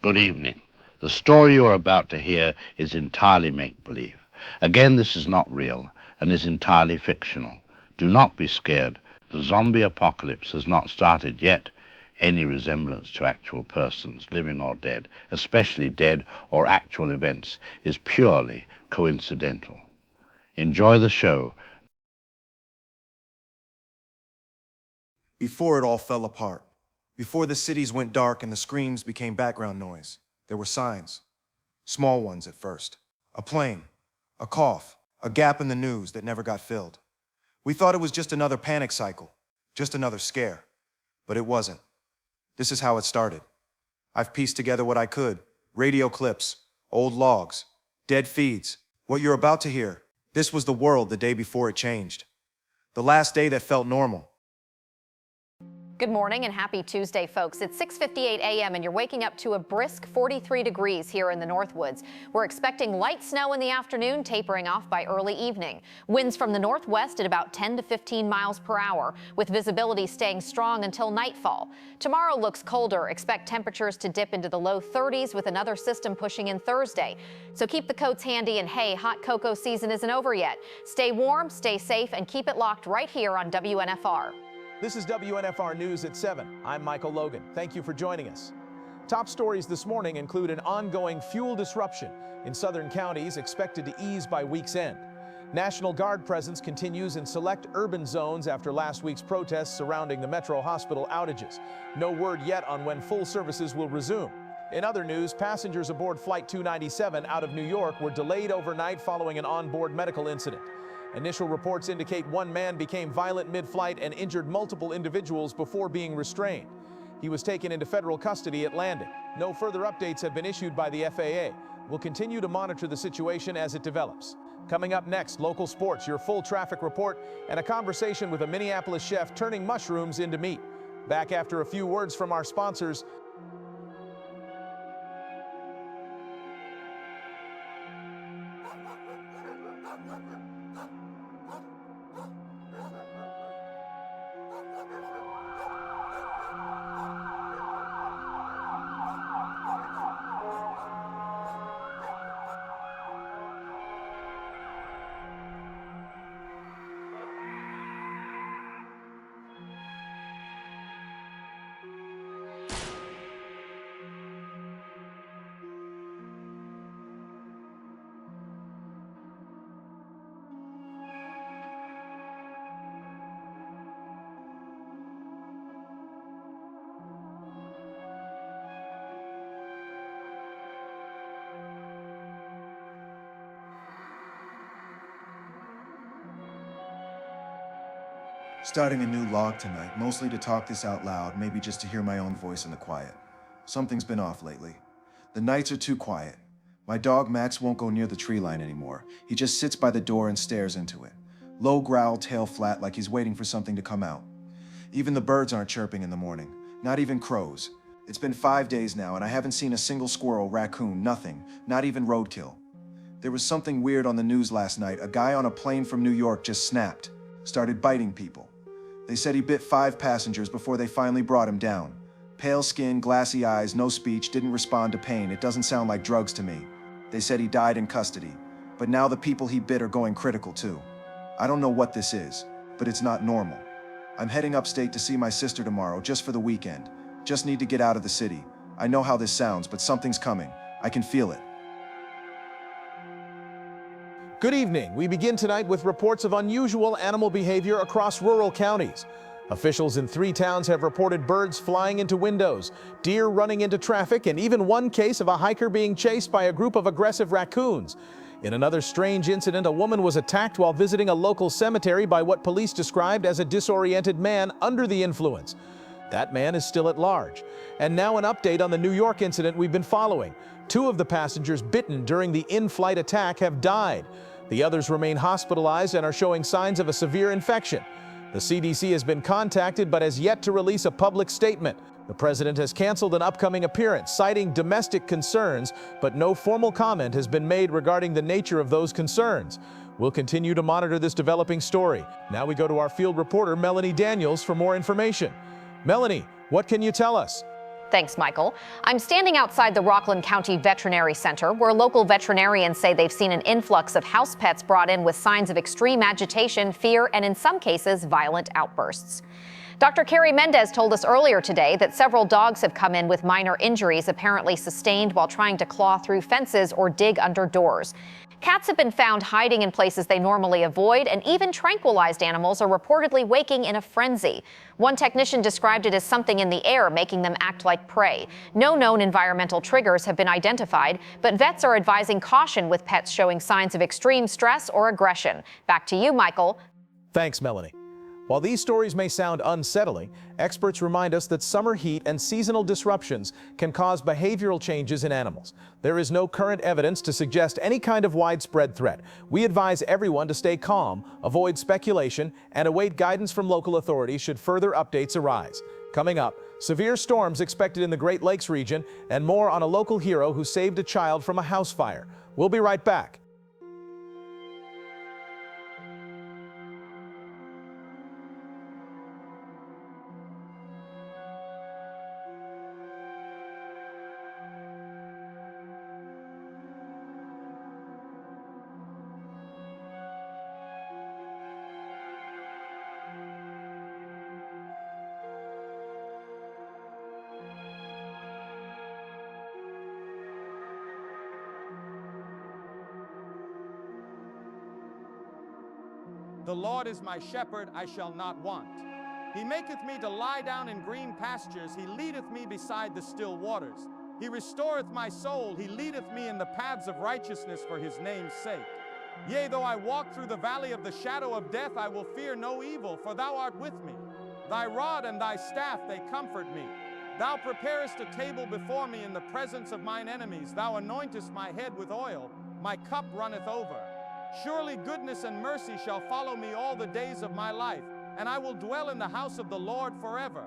Good evening. The story you are about to hear is entirely make-believe. Again, this is not real and is entirely fictional. Do not be scared. The zombie apocalypse has not started yet. Any resemblance to actual persons, living or dead, especially dead or actual events, is purely coincidental. Enjoy the show. Before it all fell apart, before the cities went dark and the screams became background noise, there were signs. Small ones at first. A plane, a cough, a gap in the news that never got filled. We thought it was just another panic cycle, just another scare. But it wasn't. This is how it started. I've pieced together what I could. Radio clips, old logs, dead feeds. What you're about to hear, this was the world the day before it changed. The last day that felt normal. Good morning and happy Tuesday, folks. It's 6:58 a.m. and you're waking up to a brisk 43 degrees here in the Northwoods. We're expecting light snow in the afternoon, tapering off by early evening. Winds from the northwest at about 10 to 15 miles per hour, with visibility staying strong until nightfall. Tomorrow looks colder. Expect temperatures to dip into the low 30s with another system pushing in Thursday. So keep the coats handy, and hey, hot cocoa season isn't over yet. Stay warm, stay safe, and keep it locked right here on WNFR. This is WNFR News at 7. I'm Michael Logan. Thank you for joining us. Top stories this morning include an ongoing fuel disruption in southern counties expected to ease by week's end. National Guard presence continues in select urban zones after last week's protests surrounding the Metro Hospital outages. No word yet on when full services will resume. In other news, passengers aboard Flight 297 out of New York were delayed overnight following an onboard medical incident. Initial reports indicate one man became violent mid-flight and injured multiple individuals before being restrained. He was taken into federal custody at landing. No further updates have been issued by the FAA. We'll continue to monitor the situation as it develops. Coming up next, local sports, your full traffic report, and a conversation with a Minneapolis chef turning mushrooms into meat. Back after a few words from our sponsors. Starting a new log tonight, mostly to talk this out loud, maybe just to hear my own voice in the quiet. Something's been off lately. The nights are too quiet. My dog Max won't go near the tree line anymore. He just sits by the door and stares into it. Low growl, tail flat, like he's waiting for something to come out. Even the birds aren't chirping in the morning. Not even crows. It's been 5 days now and I haven't seen a single squirrel, raccoon, nothing. Not even roadkill. There was something weird on the news last night. A guy on a plane from New York just snapped. Started biting people. They said he bit 5 passengers before they finally brought him down. Pale skin, glassy eyes, no speech, didn't respond to pain. It doesn't sound like drugs to me. They said he died in custody. But now the people he bit are going critical too. I don't know what this is, but it's not normal. I'm heading upstate to see my sister tomorrow, just for the weekend. Just need to get out of the city. I know how this sounds, but something's coming. I can feel it. Good evening. We begin tonight with reports of unusual animal behavior across rural counties. Officials in 3 towns have reported birds flying into windows, deer running into traffic, and even one case of a hiker being chased by a group of aggressive raccoons. In another strange incident, a woman was attacked while visiting a local cemetery by what police described as a disoriented man under the influence. That man is still at large. And now an update on the New York incident we've been following. 2 of the passengers bitten during the in-flight attack have died. The others remain hospitalized and are showing signs of a severe infection. The CDC has been contacted but has yet to release a public statement. The president has canceled an upcoming appearance, citing domestic concerns, but no formal comment has been made regarding the nature of those concerns. We'll continue to monitor this developing story. Now we go to our field reporter, Melanie Daniels, for more information. Melanie, what can you tell us? Thanks, Michael. I'm standing outside the Rockland County Veterinary Center, where local veterinarians say they've seen an influx of house pets brought in with signs of extreme agitation, fear, and in some cases, violent outbursts. Dr. Carrie Mendez told us earlier today that several dogs have come in with minor injuries apparently sustained while trying to claw through fences or dig under doors. Cats have been found hiding in places they normally avoid, and even tranquilized animals are reportedly waking in a frenzy. One technician described it as something in the air, making them act like prey. No known environmental triggers have been identified, but vets are advising caution with pets showing signs of extreme stress or aggression. Back to you, Michael. Thanks, Melanie. While these stories may sound unsettling, experts remind us that summer heat and seasonal disruptions can cause behavioral changes in animals. There is no current evidence to suggest any kind of widespread threat. We advise everyone to stay calm, avoid speculation, and await guidance from local authorities should further updates arise. Coming up, severe storms expected in the Great Lakes region, and more on a local hero who saved a child from a house fire. We'll be right back. The Lord is my shepherd, I shall not want. He maketh me to lie down in green pastures. He leadeth me beside the still waters. He restoreth my soul. He leadeth me in the paths of righteousness for his name's sake. Yea, though I walk through the valley of the shadow of death, I will fear no evil, for thou art with me. Thy rod and thy staff, they comfort me. Thou preparest a table before me in the presence of mine enemies. Thou anointest my head with oil. My cup runneth over. Surely goodness and mercy shall follow me all the days of my life, and I will dwell in the house of the Lord forever.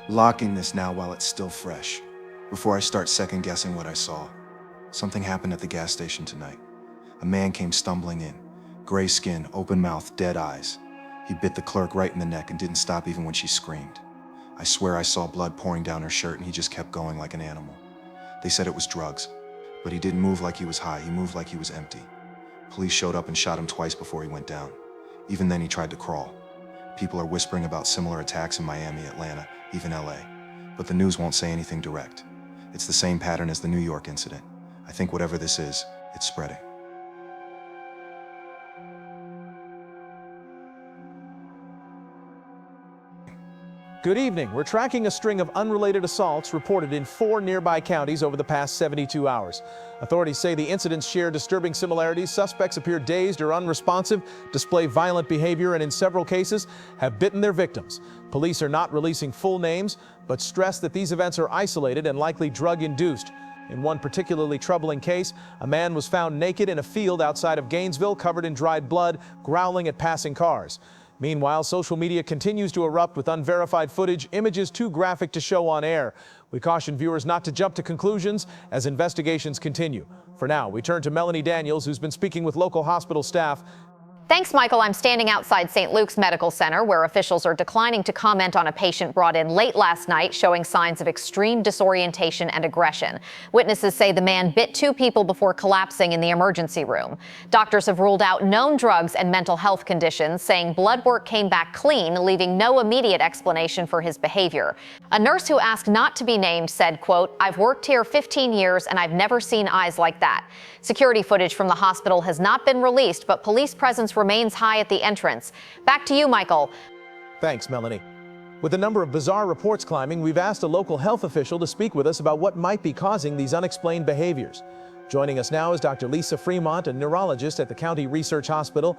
Locking this now while it's still fresh, before I start second-guessing what I saw. Something happened at the gas station tonight. A man came stumbling in, gray skin, open mouth, dead eyes. He bit the clerk right in the neck and didn't stop even when she screamed. I swear I saw blood pouring down her shirt and he just kept going like an animal. They said it was drugs, but he didn't move like he was high, he moved like he was empty. Police showed up and shot him twice before he went down. Even then he tried to crawl. People are whispering about similar attacks in Miami, Atlanta, even LA. But the news won't say anything direct. It's the same pattern as the New York incident. I think whatever this is, it's spreading. Good evening. We're tracking a string of unrelated assaults reported in 4 nearby counties over the past 72 hours. Authorities say the incidents share disturbing similarities. Suspects appear dazed or unresponsive, display violent behavior, and in several cases have bitten their victims. Police are not releasing full names, but stress that these events are isolated and likely drug-induced. In one particularly troubling case, a man was found naked in a field outside of Gainesville, covered in dried blood, growling at passing cars. Meanwhile, social media continues to erupt with unverified footage, images too graphic to show on air. We caution viewers not to jump to conclusions as investigations continue. For now, we turn to Melanie Daniels, who's been speaking with local hospital staff. Thanks, Michael. I'm standing outside St. Luke's Medical Center, where officials are declining to comment on a patient brought in late last night showing signs of extreme disorientation and aggression. Witnesses say the man bit two people before collapsing in the emergency room. Doctors have ruled out known drugs and mental health conditions, saying blood work came back clean, leaving no immediate explanation for his behavior. A nurse who asked not to be named said, quote, "I've worked here 15 years and I've never seen eyes like that." Security footage from the hospital has not been released, but police presence remains high at the entrance. Back to you, Michael. Thanks, Melanie. With the number of bizarre reports climbing, we've asked a local health official to speak with us about what might be causing these unexplained behaviors. Joining us now is Dr. Lisa Fremont, a neurologist at the County Research Hospital.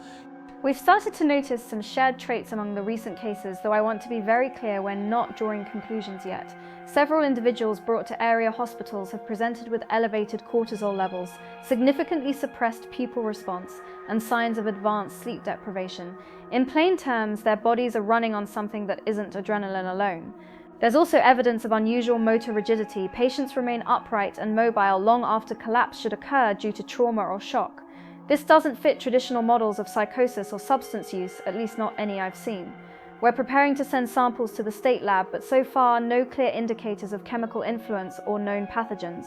We've started to notice some shared traits among the recent cases, though I want to be very clear we're not drawing conclusions yet. Several individuals brought to area hospitals have presented with elevated cortisol levels, significantly suppressed pupil response, and signs of advanced sleep deprivation. In plain terms, their bodies are running on something that isn't adrenaline alone. There's also evidence of unusual motor rigidity. Patients remain upright and mobile long after collapse should occur due to trauma or shock. This doesn't fit traditional models of psychosis or substance use, at least not any I've seen. We're preparing to send samples to the state lab, but so far no clear indicators of chemical influence or known pathogens.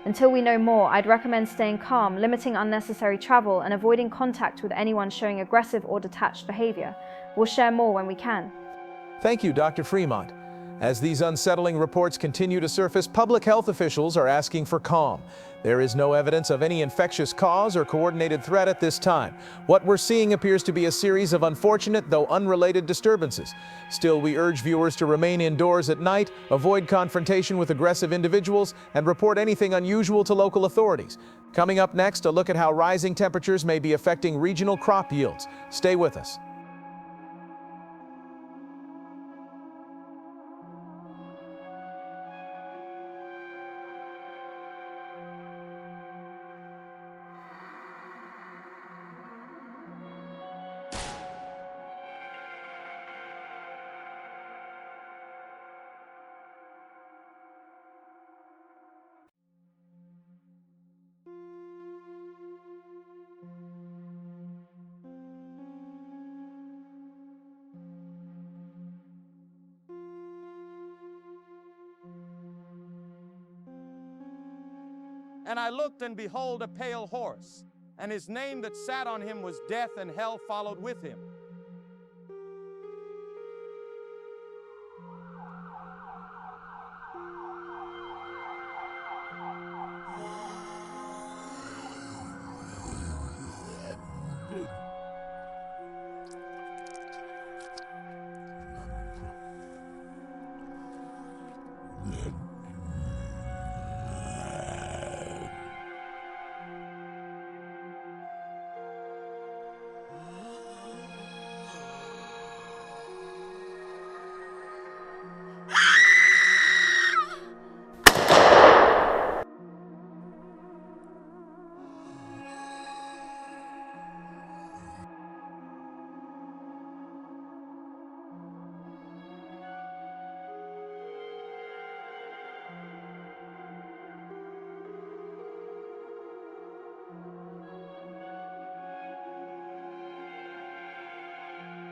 Until we know more, I'd recommend staying calm, limiting unnecessary travel, and avoiding contact with anyone showing aggressive or detached behavior. We'll share more when we can. Thank you, Dr. Fremont. As these unsettling reports continue to surface, public health officials are asking for calm. There is no evidence of any infectious cause or coordinated threat at this time. What we're seeing appears to be a series of unfortunate, though unrelated disturbances. Still, we urge viewers to remain indoors at night, avoid confrontation with aggressive individuals, and report anything unusual to local authorities. Coming up next, a look at how rising temperatures may be affecting regional crop yields. Stay with us. And I looked, and behold, a pale horse, and his name that sat on him was Death, and hell followed with him.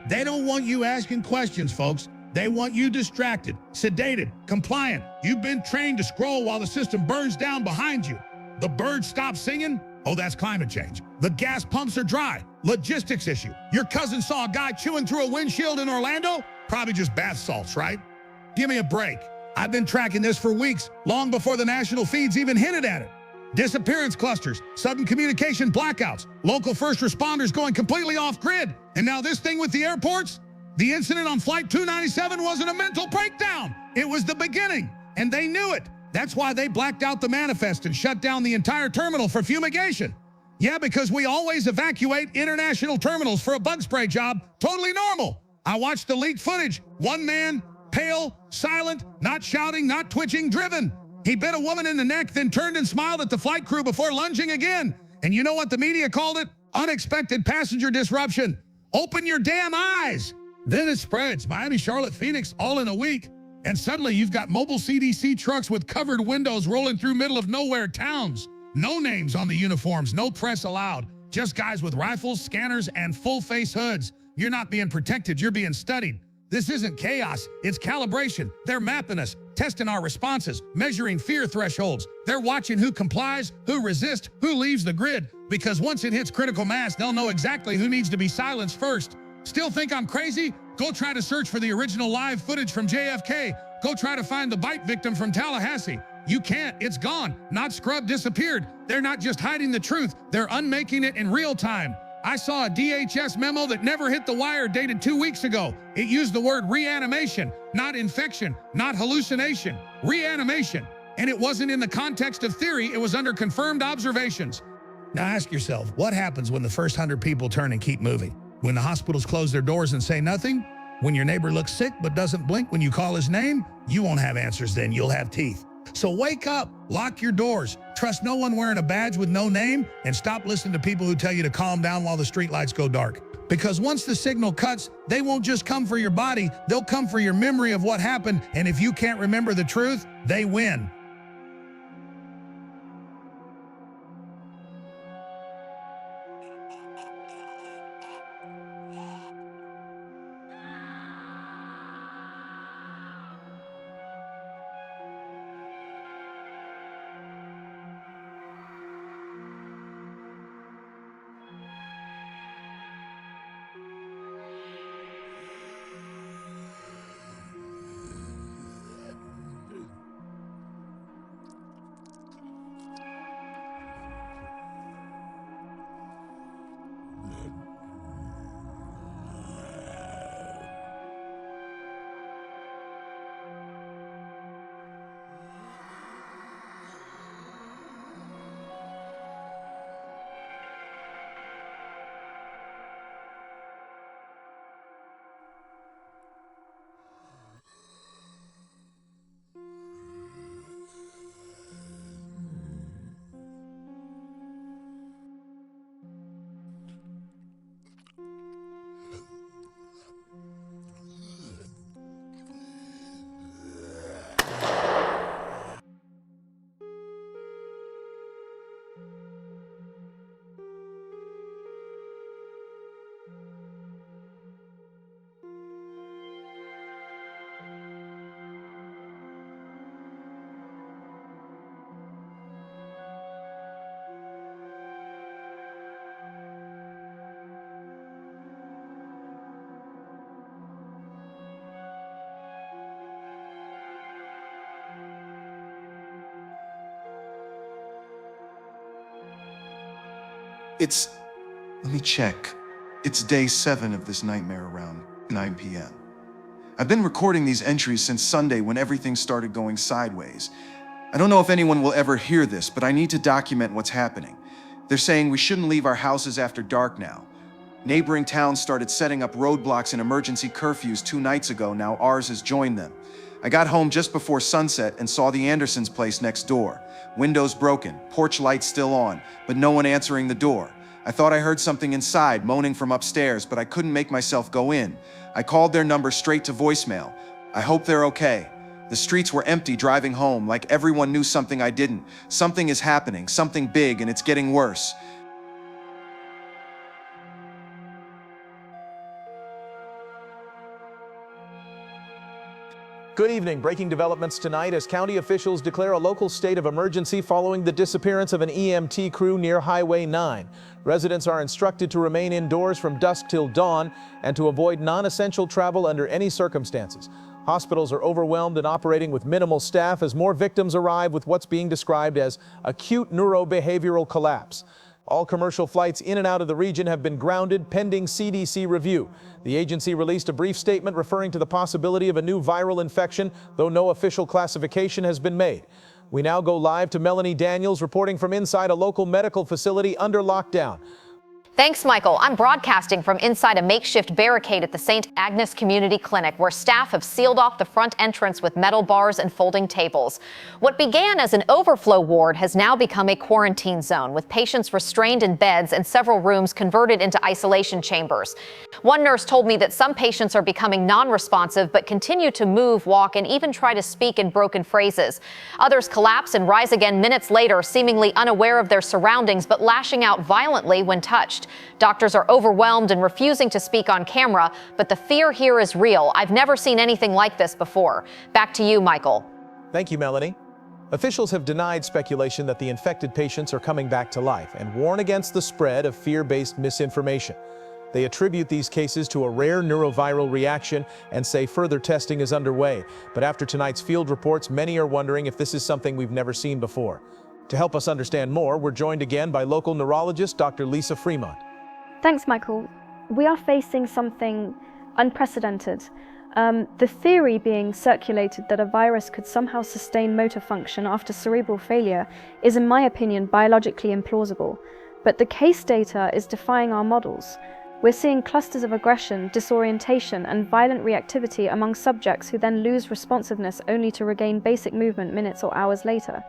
They don't want you asking questions, folks. They want you distracted, sedated, compliant. You've been trained to scroll while the system burns down behind you. The birds stop singing? Oh, that's climate change. The gas pumps are dry. Logistics issue. Your cousin saw a guy chewing through a windshield in Orlando? Probably just bath salts, right? Give me a break. I've been tracking this for weeks, long before the national feeds even hinted at it. Disappearance clusters, sudden communication blackouts, local first responders going completely off-grid. And now this thing with the airports? The incident on Flight 297 wasn't a mental breakdown. It was the beginning, and they knew it. That's why they blacked out the manifest and shut down the entire terminal for fumigation. Yeah, because we always evacuate international terminals for a bug spray job. Totally normal. I watched the leaked footage. One man, pale, silent, not shouting, not twitching, driven. He bit a woman in the neck, then turned and smiled at the flight crew before lunging again. And you know what the media called it? Unexpected passenger disruption. Open your damn eyes. Then it spreads. Miami, Charlotte, Phoenix, all in a week. And suddenly you've got mobile CDC trucks with covered windows rolling through middle of nowhere towns. No names on the uniforms, no press allowed. Just guys with rifles, scanners, and full-face hoods. You're not being protected, you're being studied. This isn't chaos, it's calibration. They're mapping us, testing our responses, measuring fear thresholds. They're watching who complies, who resists, who leaves the grid. Because once it hits critical mass, they'll know exactly who needs to be silenced first. Still think I'm crazy? Go try to search for the original live footage from JFK. Go try to find the bite victim from Tallahassee. You can't, it's gone. Not scrubbed, disappeared. They're not just hiding the truth, they're unmaking it in real time. I saw a DHS memo that never hit the wire dated 2 weeks ago. It used the word reanimation, not infection, not hallucination, reanimation. And it wasn't in the context of theory, it was under confirmed observations. Now ask yourself, what happens when the first 100 people turn and keep moving? When the hospitals close their doors and say nothing? When your neighbor looks sick but doesn't blink when you call his name? You won't have answers then, you'll have teeth. So wake up, lock your doors, trust no one wearing a badge with no name, and stop listening to people who tell you to calm down while the streetlights go dark. Because once the signal cuts, they won't just come for your body, they'll come for your memory of what happened, and if you can't remember the truth, they win. Let me check. It's day 7 of this nightmare around 9 p.m. I've been recording these entries since Sunday when everything started going sideways. I don't know if anyone will ever hear this, but I need to document what's happening. They're saying we shouldn't leave our houses after dark now. Neighboring towns started setting up roadblocks and emergency curfews 2 nights ago. Now ours has joined them. I got home just before sunset and saw the Andersons' place next door. Windows broken, porch lights still on, but no one answering the door. I thought I heard something inside, moaning from upstairs, but I couldn't make myself go in. I called their number straight to voicemail. I hope they're okay. The streets were empty driving home, like everyone knew something I didn't. Something is happening, something big, and it's getting worse. Good evening. Breaking developments tonight as county officials declare a local state of emergency following the disappearance of an EMT crew near Highway 9. Residents are instructed to remain indoors from dusk till dawn and to avoid non-essential travel under any circumstances. Hospitals are overwhelmed and operating with minimal staff as more victims arrive with what's being described as acute neurobehavioral collapse. All commercial flights in and out of the region have been grounded pending CDC review. The agency released a brief statement referring to the possibility of a new viral infection, though no official classification has been made. We now go live to Melanie Daniels reporting from inside a local medical facility under lockdown. Thanks, Michael. I'm broadcasting from inside a makeshift barricade at the St. Agnes Community Clinic, where staff have sealed off the front entrance with metal bars and folding tables. What began as an overflow ward has now become a quarantine zone, with patients restrained in beds and several rooms converted into isolation chambers. One nurse told me that some patients are becoming non-responsive but continue to move, walk, and even try to speak in broken phrases. Others collapse and rise again minutes later, seemingly unaware of their surroundings but lashing out violently when touched. Doctors are overwhelmed and refusing to speak on camera, but the fear here is real. I've never seen anything like this before. Back to you, Michael. Thank you, Melanie. Officials have denied speculation that the infected patients are coming back to life and warn against the spread of fear-based misinformation. They attribute these cases to a rare neuroviral reaction and say further testing is underway. But after tonight's field reports, many are wondering if this is something we've never seen before. To help us understand more, we're joined again by local neurologist Dr. Lisa Fremont. Thanks, Michael. We are facing something unprecedented. The theory being circulated that a virus could somehow sustain motor function after cerebral failure is, in my opinion, biologically implausible. But the case data is defying our models. We're seeing clusters of aggression, disorientation, and violent reactivity among subjects who then lose responsiveness only to regain basic movement minutes or hours later.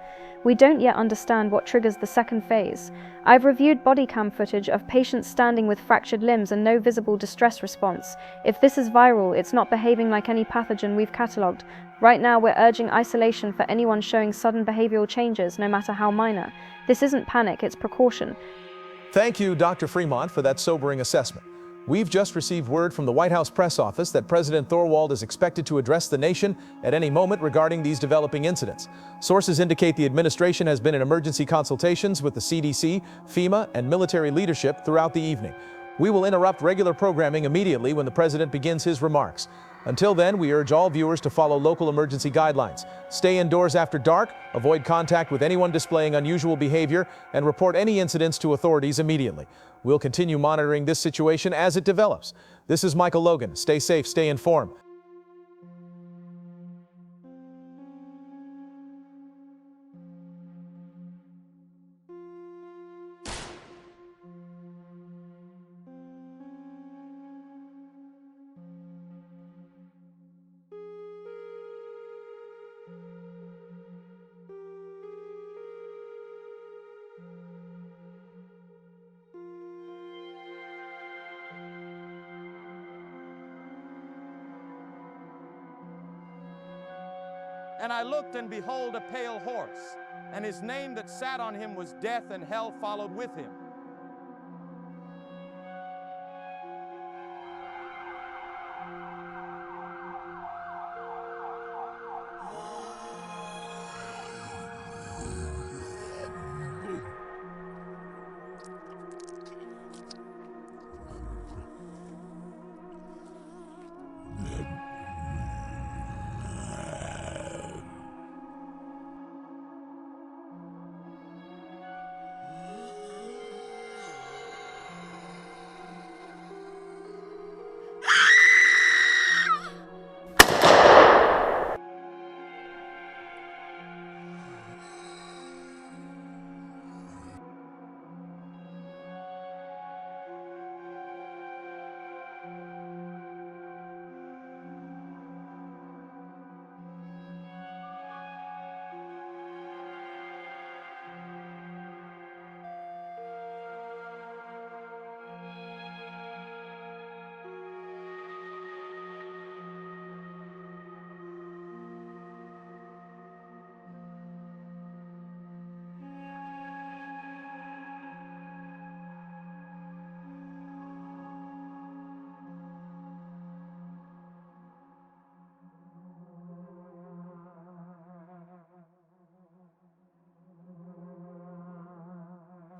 We don't yet understand what triggers the second phase. I've reviewed body cam footage of patients standing with fractured limbs and no visible distress response. If this is viral, it's not behaving like any pathogen we've catalogued. Right now, we're urging isolation for anyone showing sudden behavioral changes, no matter how minor. This isn't panic, it's precaution. Thank you, Dr. Fremont, for that sobering assessment. We've just received word from the White House press office that President Thorwald is expected to address the nation at any moment regarding these developing incidents. Sources indicate the administration has been in emergency consultations with the CDC, FEMA, and military leadership throughout the evening. We will interrupt regular programming immediately when the president begins his remarks. Until then, we urge all viewers to follow local emergency guidelines. Stay indoors after dark, avoid contact with anyone displaying unusual behavior, and report any incidents to authorities immediately. We'll continue monitoring this situation as it develops. This is Michael Logan. Stay safe, stay informed. And I looked, and behold, a pale horse, and his name that sat on him was Death, and hell followed with him.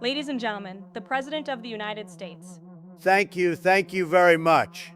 Ladies and gentlemen, the President of the United States. Thank you very much.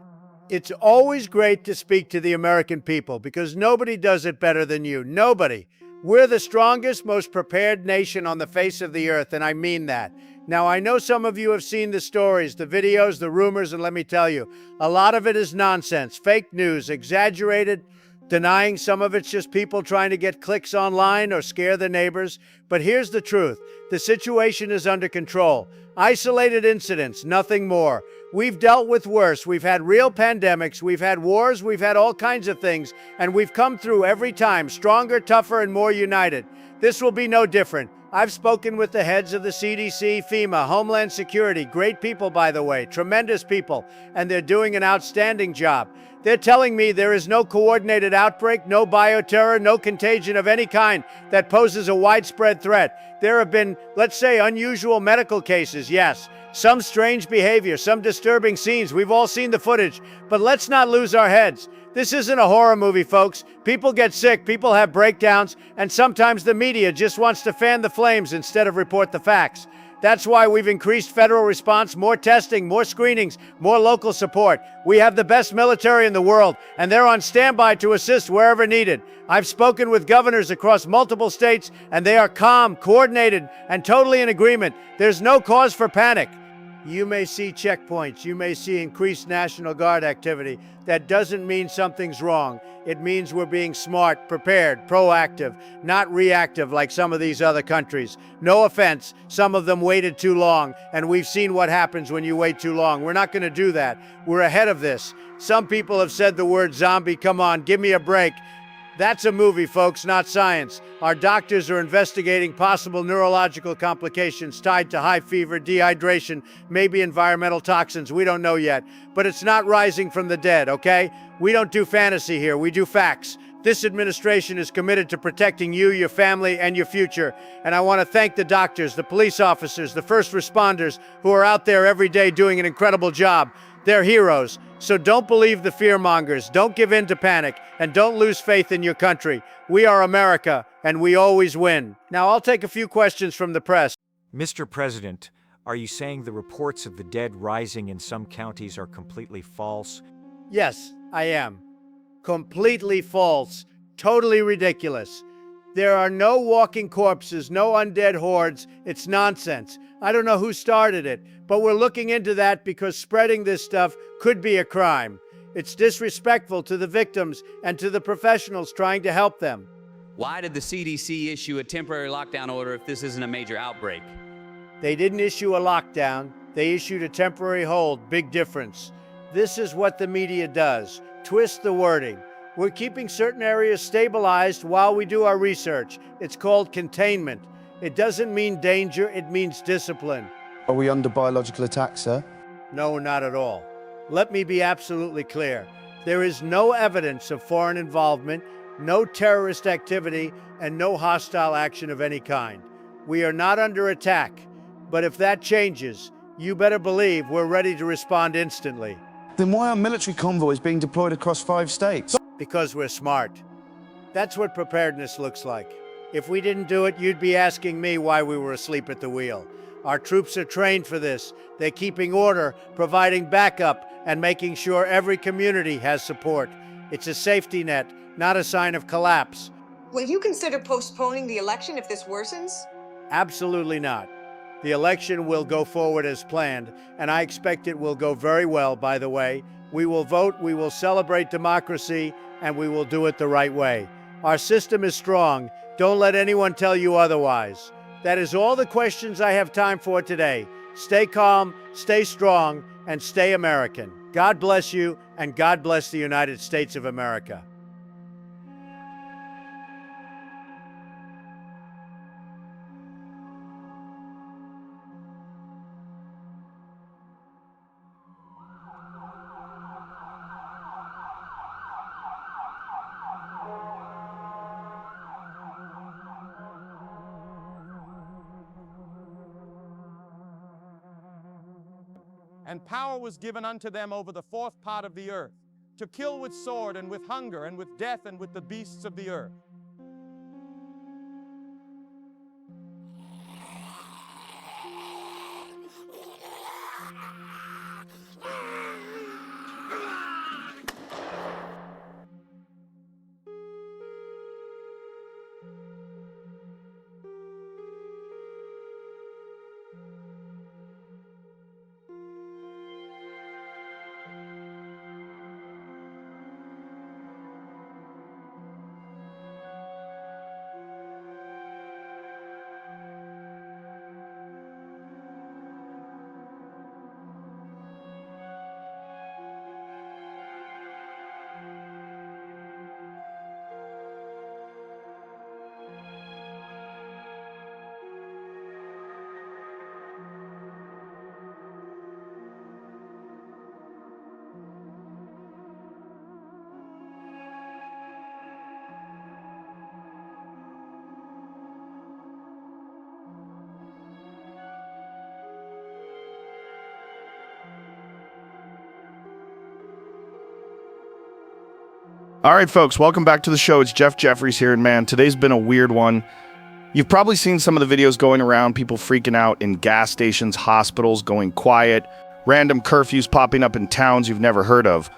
It's always great to speak to the American people because nobody does it better than you. Nobody. We're the strongest, most prepared nation on the face of the earth, and I mean that. Now, I know some of you have seen the stories, the videos, the rumors, and let me tell you, a lot of it is nonsense, fake news, exaggerated Denying some of it's just people trying to get clicks online or scare their neighbors. But here's the truth. The situation is under control. Isolated incidents, nothing more. We've dealt with worse. We've had real pandemics. We've had wars. We've had all kinds of things. And we've come through every time, stronger, tougher, and more united. This will be no different. I've spoken with the heads of the CDC, FEMA, Homeland Security, great people, by the way, tremendous people, and they're doing an outstanding job. They're telling me there is no coordinated outbreak, no bioterror, no contagion of any kind that poses a widespread threat. There have been, let's say, unusual medical cases, yes. Some strange behavior, some disturbing scenes. We've all seen the footage, but let's not lose our heads. This isn't a horror movie, folks. People get sick, people have breakdowns, and sometimes the media just wants to fan the flames instead of report the facts. That's why we've increased federal response, more testing, more screenings, more local support. We have the best military in the world, and they're on standby to assist wherever needed. I've spoken with governors across multiple states, and they are calm, coordinated, and totally in agreement. There's no cause for panic. You may see checkpoints, you may see increased National Guard activity. That doesn't mean something's wrong. It means we're being smart, prepared, proactive, not reactive like some of these other countries. No offense, some of them waited too long, and we've seen what happens when you wait too long. We're not going to do that. We're ahead of this. Some people have said the word zombie. Come on, give me a break. That's a movie, folks, not science. Our doctors are investigating possible neurological complications tied to high fever, dehydration, maybe environmental toxins. We don't know yet. But it's not rising from the dead, okay? We don't do fantasy here. We do facts. This administration is committed to protecting you, your family, and your future. And I want to thank the doctors, the police officers, the first responders who are out there every day doing an incredible job. They're heroes. So don't believe the fearmongers, don't give in to panic, and don't lose faith in your country. We are America, and we always win. Now, I'll take a few questions from the press. Mr. President, are you saying the reports of the dead rising in some counties are completely false? Yes, I am. Completely false. Totally ridiculous. There are no walking corpses, no undead hordes. It's nonsense. I don't know who started it, but we're looking into that because spreading this stuff could be a crime. It's disrespectful to the victims and to the professionals trying to help them. Why did the CDC issue a temporary lockdown order if this isn't a major outbreak? They didn't issue a lockdown. They issued a temporary hold. Big difference. This is what the media does. Twist the wording. We're keeping certain areas stabilized while we do our research. It's called containment. It doesn't mean danger, it means discipline. Are we under biological attack, sir? No, not at all. Let me be absolutely clear. There is no evidence of foreign involvement, no terrorist activity, and no hostile action of any kind. We are not under attack. But if that changes, you better believe we're ready to respond instantly. Then why are military convoys being deployed across 5 states? Because we're smart. That's what preparedness looks like. If we didn't do it, you'd be asking me why we were asleep at the wheel. Our troops are trained for this. They're keeping order, providing backup, and making sure every community has support. It's a safety net, not a sign of collapse. Will you consider postponing the election if this worsens? Absolutely not. The election will go forward as planned, and I expect it will go very well, by the way. We will vote, we will celebrate democracy, and we will do it the right way. Our system is strong. Don't let anyone tell you otherwise. That is all the questions I have time for today. Stay calm, stay strong, and stay American. God bless you, and God bless the United States of America. And power was given unto them over the fourth part of the earth, to kill with sword and with hunger and with death and with the beasts of the earth. All right, folks, welcome back to the show. It's Jeff Jeffries here, and man, today's been a weird one. You've probably seen some of the videos going around, people freaking out in gas stations, hospitals, going quiet, random curfews popping up in towns you've never heard of.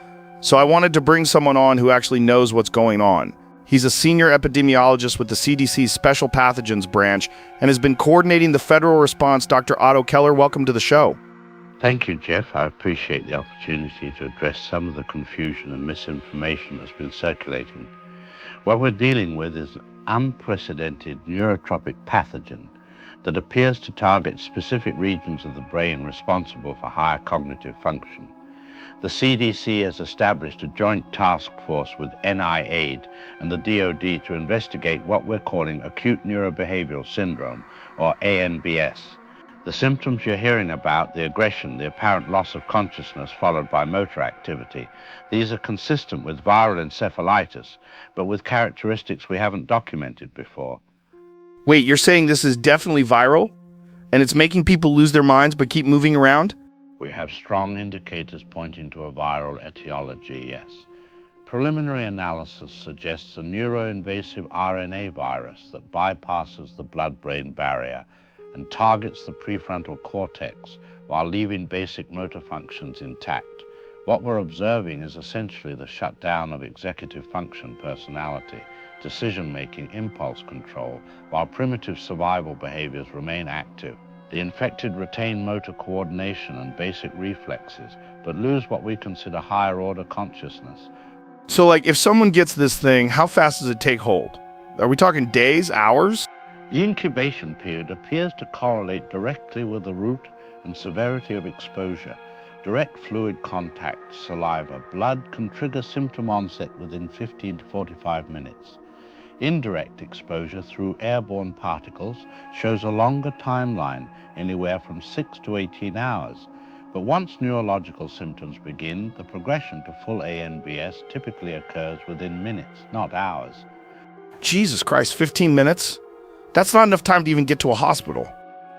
So I wanted to bring someone on who actually knows what's going on. He's a senior epidemiologist with the CDC's Special Pathogens Branch and has been coordinating the federal response. Dr. Otto Keller, welcome to the show. Thank you, Jeff. I appreciate the opportunity to address some of the confusion and misinformation that's been circulating. What we're dealing with is an unprecedented neurotropic pathogen that appears to target specific regions of the brain responsible for higher cognitive function. The CDC has established a joint task force with NIAID and the DoD to investigate what we're calling acute neurobehavioral syndrome, or ANBS. The symptoms you're hearing about, the aggression, the apparent loss of consciousness followed by motor activity, these are consistent with viral encephalitis, but with characteristics we haven't documented before. Wait, you're saying this is definitely viral? And it's making people lose their minds but keep moving around? We have strong indicators pointing to a viral etiology, yes. Preliminary analysis suggests a neuroinvasive RNA virus that bypasses the blood-brain barrier and targets the prefrontal cortex while leaving basic motor functions intact. What we're observing is essentially the shutdown of executive function personality, decision-making, impulse control, while primitive survival behaviors remain active. The infected retain motor coordination and basic reflexes, but lose what we consider higher-order consciousness. So, like, if someone gets this thing, how fast does it take hold? Are we talking days, hours? The incubation period appears to correlate directly with the route and severity of exposure. Direct fluid contact, saliva, blood can trigger symptom onset within 15 to 45 minutes. Indirect exposure through airborne particles shows a longer timeline, anywhere from 6 to 18 hours. But once neurological symptoms begin, the progression to full ANBS typically occurs within minutes, not hours. Jesus Christ, 15 minutes? That's not enough time to even get to a hospital.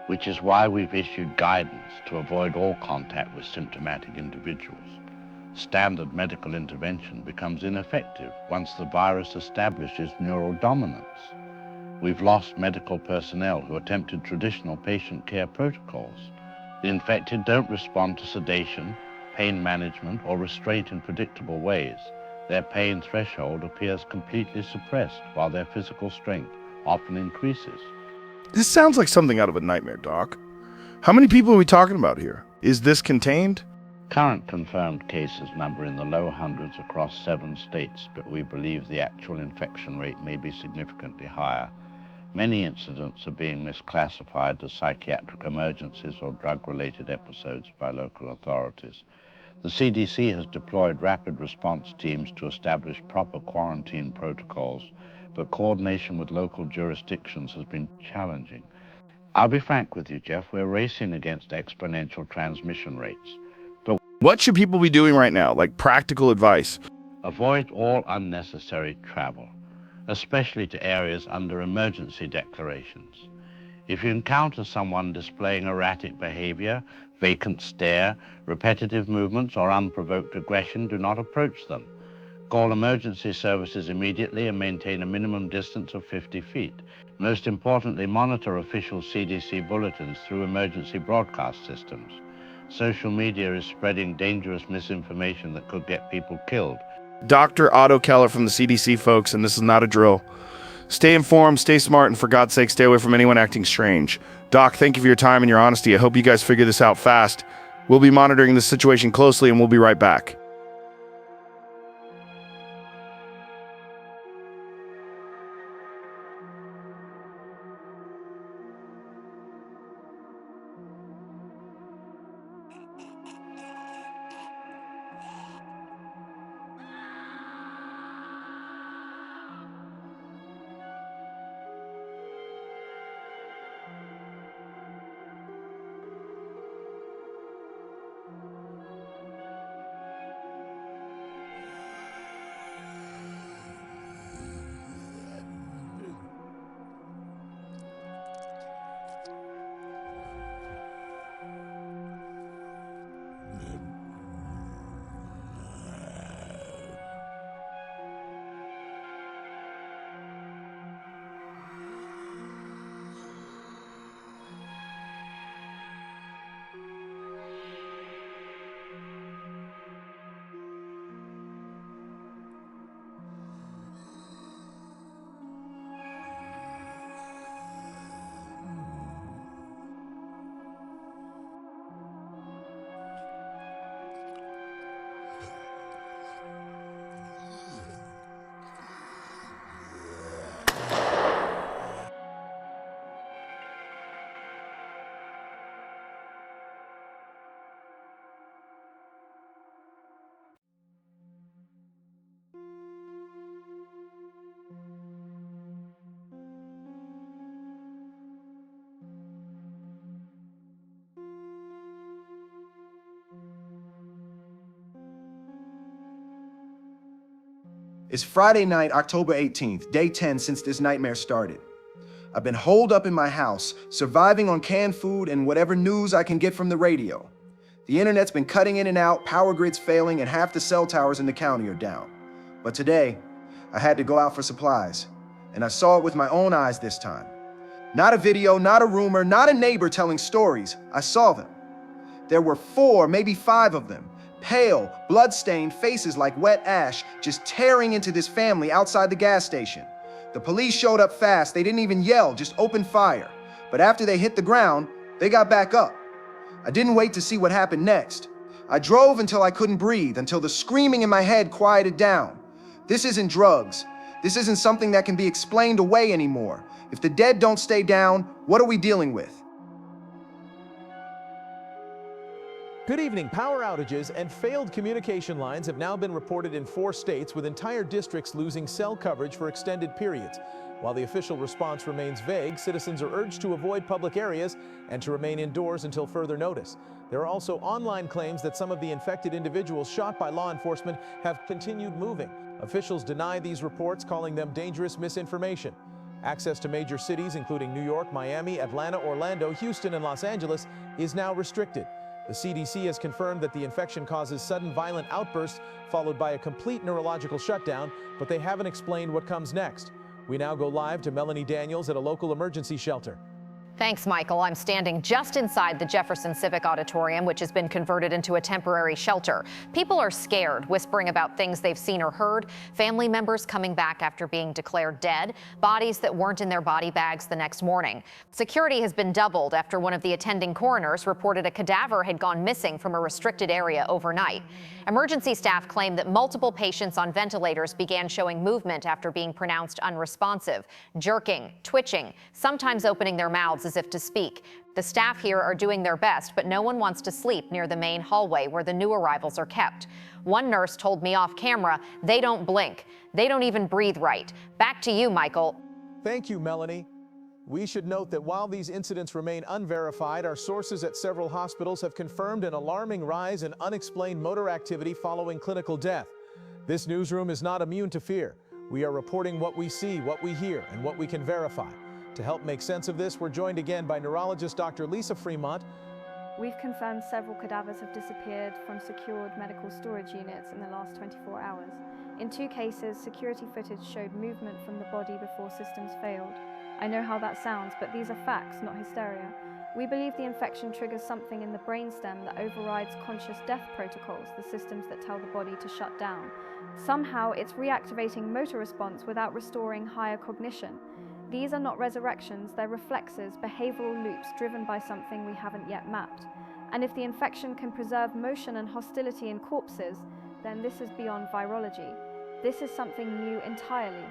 Which is why we've issued guidance to avoid all contact with symptomatic individuals. Standard medical intervention becomes ineffective once the virus establishes neural dominance. We've lost medical personnel who attempted traditional patient care protocols. The infected don't respond to sedation, pain management, or restraint in predictable ways. Their pain threshold appears completely suppressed, while their physical strength often increases. This sounds like something out of a nightmare, Doc. How many people are we talking about here? Is this contained? Current confirmed cases number in the low hundreds across 7 states, but we believe the actual infection rate may be significantly higher. Many incidents are being misclassified as psychiatric emergencies or drug-related episodes by local authorities. The CDC has deployed rapid response teams to establish proper quarantine protocols, but coordination with local jurisdictions has been challenging. I'll be frank with you, Jeff, we're racing against exponential transmission rates. But what should people be doing right now, like practical advice? Avoid all unnecessary travel, especially to areas under emergency declarations. If you encounter someone displaying erratic behavior, vacant stare, repetitive movements, or unprovoked aggression, do not approach them. Call emergency services immediately and maintain a minimum distance of 50 feet. Most importantly, monitor official CDC bulletins through emergency broadcast systems. Social media is spreading dangerous misinformation that could get people killed. Dr. Otto Keller from the CDC, folks, and this is not a drill. Stay informed, stay smart, and for God's sake, stay away from anyone acting strange. Doc, thank you for your time and your honesty. I hope you guys figure this out fast. We'll be monitoring this situation closely, and we'll be right back. It's Friday night, October 18th, day 10 since this nightmare started. I've been holed up in my house, surviving on canned food and whatever news I can get from the radio. The internet's been cutting in and out, power grids failing, and half the cell towers in the county are down. But today, I had to go out for supplies, and I saw it with my own eyes this time. Not a video, not a rumor, not a neighbor telling stories. I saw them. There were 4, maybe 5 of them, pale, blood-stained faces like wet ash, just tearing into this family outside the gas station. The police showed up fast. They didn't even yell, just opened fire. But after they hit the ground, they got back up. I didn't wait to see what happened next. I drove until I couldn't breathe, until the screaming in my head quieted down. This isn't drugs. This isn't something that can be explained away anymore. If the dead don't stay down, what are we dealing with? Good evening. Power outages and failed communication lines have now been reported in 4 states, with entire districts losing cell coverage for extended periods. While the official response remains vague, citizens are urged to avoid public areas and to remain indoors until further notice. There are also online claims that some of the infected individuals shot by law enforcement have continued moving. Officials deny these reports, calling them dangerous misinformation. Access to major cities, including New York, Miami, Atlanta, Orlando, Houston, and Los Angeles, is now restricted. The CDC has confirmed that the infection causes sudden violent outbursts followed by a complete neurological shutdown, but they haven't explained what comes next. We now go live to Melanie Daniels at a local emergency shelter. Thanks, Michael. I'm standing just inside the Jefferson Civic Auditorium, which has been converted into a temporary shelter. People are scared, whispering about things they've seen or heard, family members coming back after being declared dead, bodies that weren't in their body bags the next morning. Security has been doubled after one of the attending coroners reported a cadaver had gone missing from a restricted area overnight. Emergency staff claim that multiple patients on ventilators began showing movement after being pronounced unresponsive, jerking, twitching, sometimes opening their mouths as if to speak. The staff here are doing their best, but no one wants to sleep near the main hallway where the new arrivals are kept. One nurse told me off camera, they don't blink. They don't even breathe right. Back to you, Michael. Thank you, Melanie. We should note that while these incidents remain unverified, our sources at several hospitals have confirmed an alarming rise in unexplained motor activity following clinical death. This newsroom is not immune to fear. We are reporting what we see, what we hear, and what we can verify. To help make sense of this, we're joined again by neurologist Dr. Lisa Fremont. We've confirmed several cadavers have disappeared from secured medical storage units in the last 24 hours. In 2 cases, security footage showed movement from the body before systems failed. I know how that sounds, but these are facts, not hysteria. We believe the infection triggers something in the brainstem that overrides conscious death protocols, the systems that tell the body to shut down. Somehow, it's reactivating motor response without restoring higher cognition. These are not resurrections, they're reflexes, behavioral loops driven by something we haven't yet mapped. And if the infection can preserve motion and hostility in corpses, then this is beyond virology. This is something new entirely.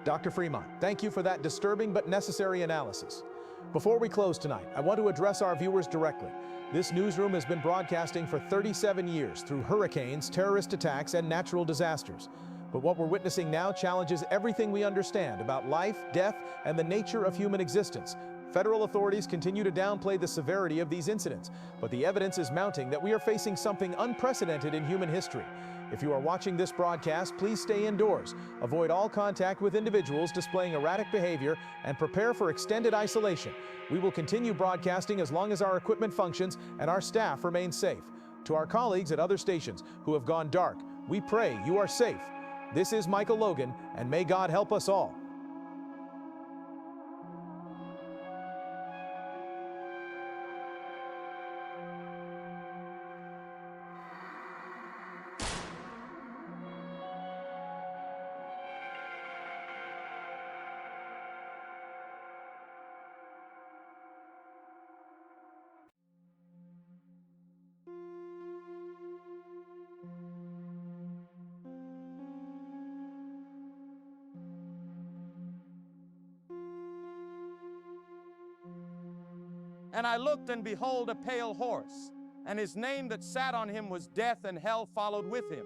Dr. Fremont, thank you for that disturbing but necessary analysis. Before we close tonight, I want to address our viewers directly. This newsroom has been broadcasting for 37 years through hurricanes, terrorist attacks, and natural disasters. But what we're witnessing now challenges everything we understand about life, death, and the nature of human existence. Federal authorities continue to downplay the severity of these incidents, but the evidence is mounting that we are facing something unprecedented in human history. If you are watching this broadcast, please stay indoors, avoid all contact with individuals displaying erratic behavior, and prepare for extended isolation. We will continue broadcasting as long as our equipment functions and our staff remains safe. To our colleagues at other stations who have gone dark, we pray you are safe. This is Michael Logan, and may God help us all. And I looked, and behold, a pale horse, and his name that sat on him was Death, and hell followed with him.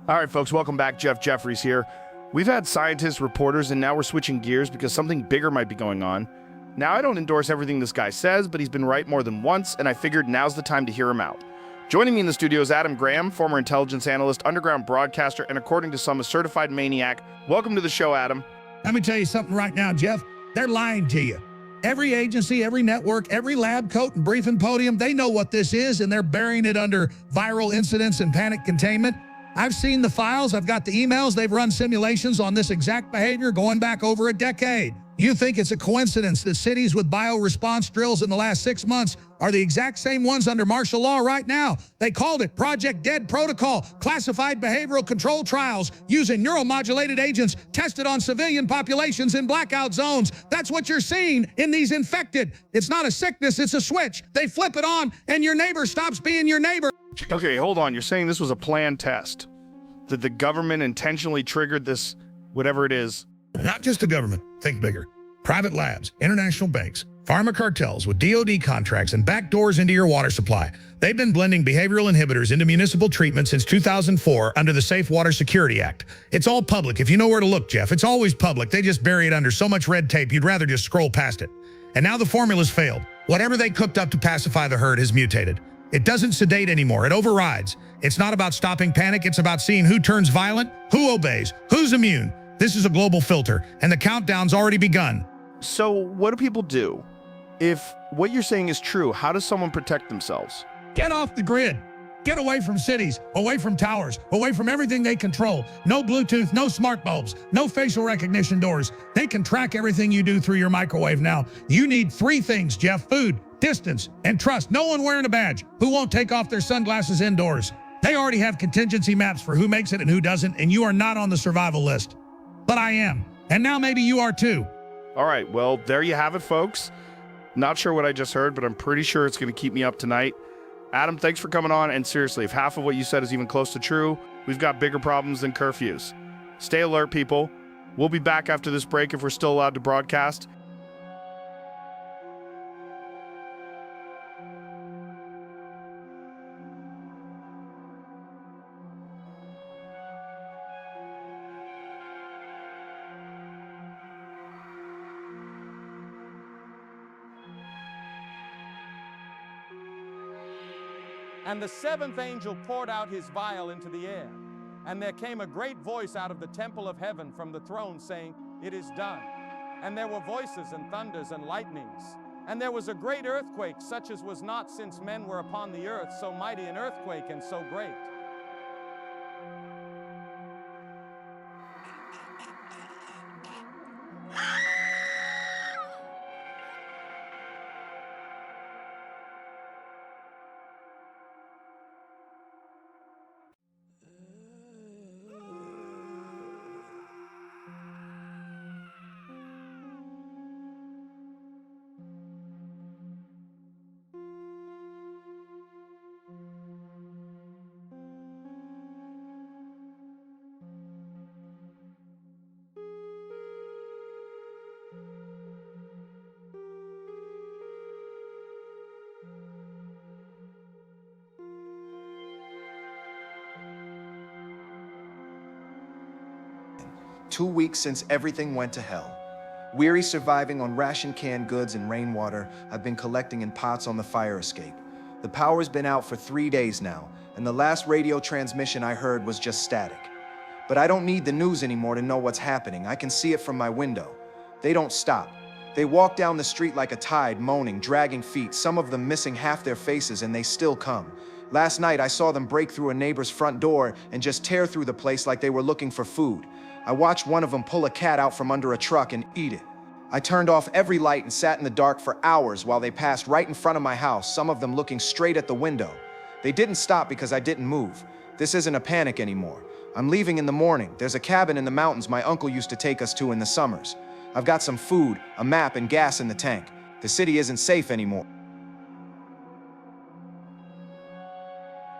All right, folks, welcome back. Jeff Jeffries here. We've had scientists, reporters, and now we're switching gears because something bigger might be going on. Now, I don't endorse everything this guy says, but he's been right more than once, and I figured now's the time to hear him out. Joining me in the studio is Adam Graham, former intelligence analyst, underground broadcaster, and according to some, a certified maniac. Welcome to the show, Adam. Let me tell you something right now, Jeff. They're lying to you. Every agency, every network, every lab coat and briefing podium, they know what this is, and they're burying it under viral incidents and panic containment. I've seen the files. I've got the emails. They've run simulations on this exact behavior going back over a decade. You think it's a coincidence that cities with bioresponse drills in the last 6 months are the exact same ones under martial law right now? They called it Project Dead Protocol, classified behavioral control trials using neuromodulated agents tested on civilian populations in blackout zones. That's what you're seeing in these infected. It's not a sickness, it's a switch. They flip it on and your neighbor stops being your neighbor. Okay, hold on. You're saying this was a planned test? That the government intentionally triggered this, whatever it is? Not just the government. Think bigger. Private labs, international banks, pharma cartels with DoD contracts and backdoors into your water supply. They've been blending behavioral inhibitors into municipal treatment since 2004 under the Safe Water Security Act. It's all public. If you know where to look, Jeff, it's always public. They just bury it under so much red tape, you'd rather just scroll past it. And now the formula's failed. Whatever they cooked up to pacify the herd has mutated. It doesn't sedate anymore. It overrides. It's not about stopping panic. It's about seeing who turns violent, who obeys, who's immune. This is a global filter, and the countdown's already begun. So what do people do? If what you're saying is true, how does someone protect themselves? Get off the grid. Get away from cities, away from towers, away from everything they control. No Bluetooth, no smart bulbs, no facial recognition doors. They can track everything you do through your microwave now. You need 3 things, Jeff: food, distance, and trust. No one wearing a badge who won't take off their sunglasses indoors. They already have contingency maps for who makes it and who doesn't, and you are not on the survival list. But I am, and now maybe you are too. All right, well, there you have it, folks. Not sure what I just heard, but I'm pretty sure it's going to keep me up tonight. Adam, thanks for coming on, and seriously, if half of what you said is even close to true, we've got bigger problems than curfews. Stay alert, people. We'll be back after this break if we're still allowed to broadcast. And the 7th angel poured out his vial into the air. And there came a great voice out of the temple of heaven from the throne, saying, "It is done." And there were voices and thunders and lightnings. And there was a great earthquake, such as was not since men were upon the earth, so mighty an earthquake and so great. "2 weeks since everything went to hell. Weary surviving on ration canned goods and rainwater I've been collecting in pots on the fire escape. The power's been out for 3 days now, and the last radio transmission I heard was just static. But I don't need the news anymore to know what's happening. I can see it from my window. They don't stop. They walk down the street like a tide, moaning, dragging feet, some of them missing half their faces, and they still come. Last night I saw them break through a neighbor's front door and just tear through the place like they were looking for food. I watched one of them pull a cat out from under a truck and eat it. I turned off every light and sat in the dark for hours while they passed right in front of my house, some of them looking straight at the window. They didn't stop because I didn't move. This isn't a panic anymore. I'm leaving in the morning. There's a cabin in the mountains my uncle used to take us to in the summers. I've got some food, a map, and gas in the tank. The city isn't safe anymore."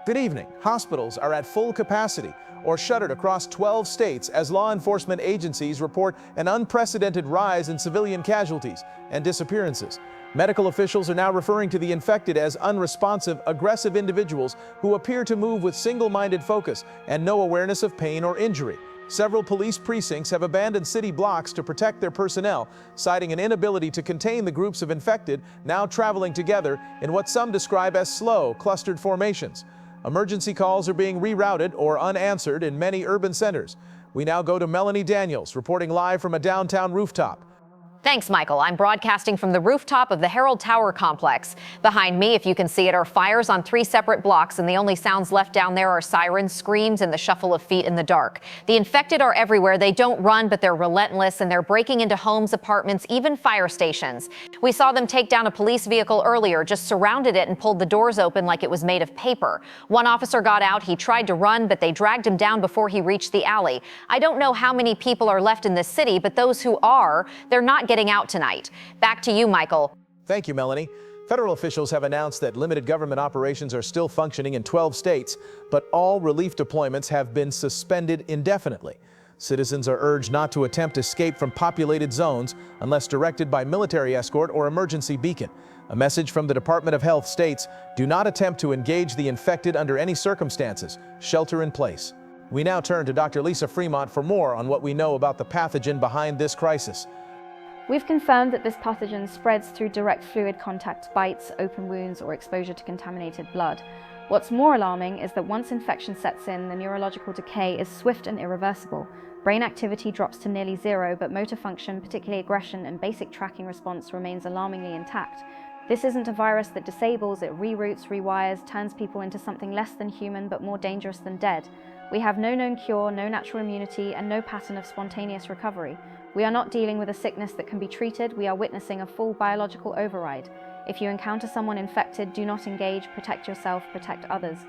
Good evening. Hospitals are at full capacity or shuttered across 12 states as law enforcement agencies report an unprecedented rise in civilian casualties and disappearances. Medical officials are now referring to the infected as unresponsive, aggressive individuals who appear to move with single-minded focus and no awareness of pain or injury. Several police precincts have abandoned city blocks to protect their personnel, citing an inability to contain the groups of infected now traveling together in what some describe as slow, clustered formations. Emergency calls are being rerouted or unanswered in many urban centers. We now go to Melanie Daniels, reporting live from a downtown rooftop. Thanks, Michael. I'm broadcasting from the rooftop of the Herald Tower complex. Behind me, if you can see it, are fires on 3 separate blocks, and the only sounds left down there are sirens, screams, and the shuffle of feet in the dark. The infected are everywhere. They don't run, but they're relentless, and they're breaking into homes, apartments, even fire stations. We saw them take down a police vehicle earlier, just surrounded it and pulled the doors open like it was made of paper. One officer got out. He tried to run, but they dragged him down before he reached the alley. I don't know how many people are left in this city, but those who are, they're not getting out tonight. Back to you, Michael. Thank you, Melanie. Federal officials have announced that limited government operations are still functioning in 12 states, but all relief deployments have been suspended indefinitely. Citizens are urged not to attempt escape from populated zones unless directed by military escort or emergency beacon. A message from the Department of Health states, do not attempt to engage the infected under any circumstances. Shelter in place. We now turn to Dr. Lisa Fremont for more on what we know about the pathogen behind this crisis. We've confirmed that this pathogen spreads through direct fluid contact, bites, open wounds, or exposure to contaminated blood. What's more alarming is that once infection sets in, the neurological decay is swift and irreversible. Brain activity drops to nearly zero, but motor function, particularly aggression and basic tracking response, remains alarmingly intact. This isn't a virus that disables, it reroutes, rewires, turns people into something less than human but more dangerous than dead. We have no known cure, no natural immunity, and no pattern of spontaneous recovery. We are not dealing with a sickness that can be treated, we are witnessing a full biological override. If you encounter someone infected, do not engage, protect yourself, protect others.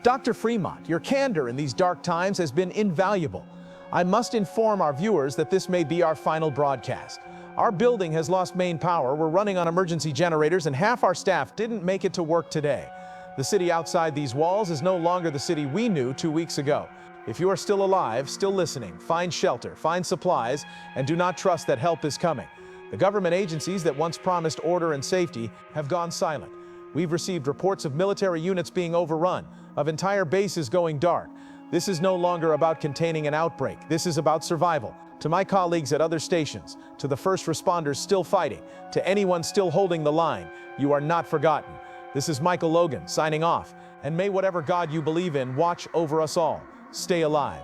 Dr. Fremont, your candor in these dark times has been invaluable. I must inform our viewers that this may be our final broadcast. Our building has lost main power, we're running on emergency generators, and half our staff didn't make it to work today. The city outside these walls is no longer the city we knew 2 weeks ago. If you are still alive, still listening, find shelter, find supplies, and do not trust that help is coming. The government agencies that once promised order and safety have gone silent. We've received reports of military units being overrun, of entire bases going dark. This is no longer about containing an outbreak. This is about survival. To my colleagues at other stations, to the first responders still fighting, to anyone still holding the line, you are not forgotten. This is Michael Logan signing off, and may whatever God you believe in watch over us all. Stay alive.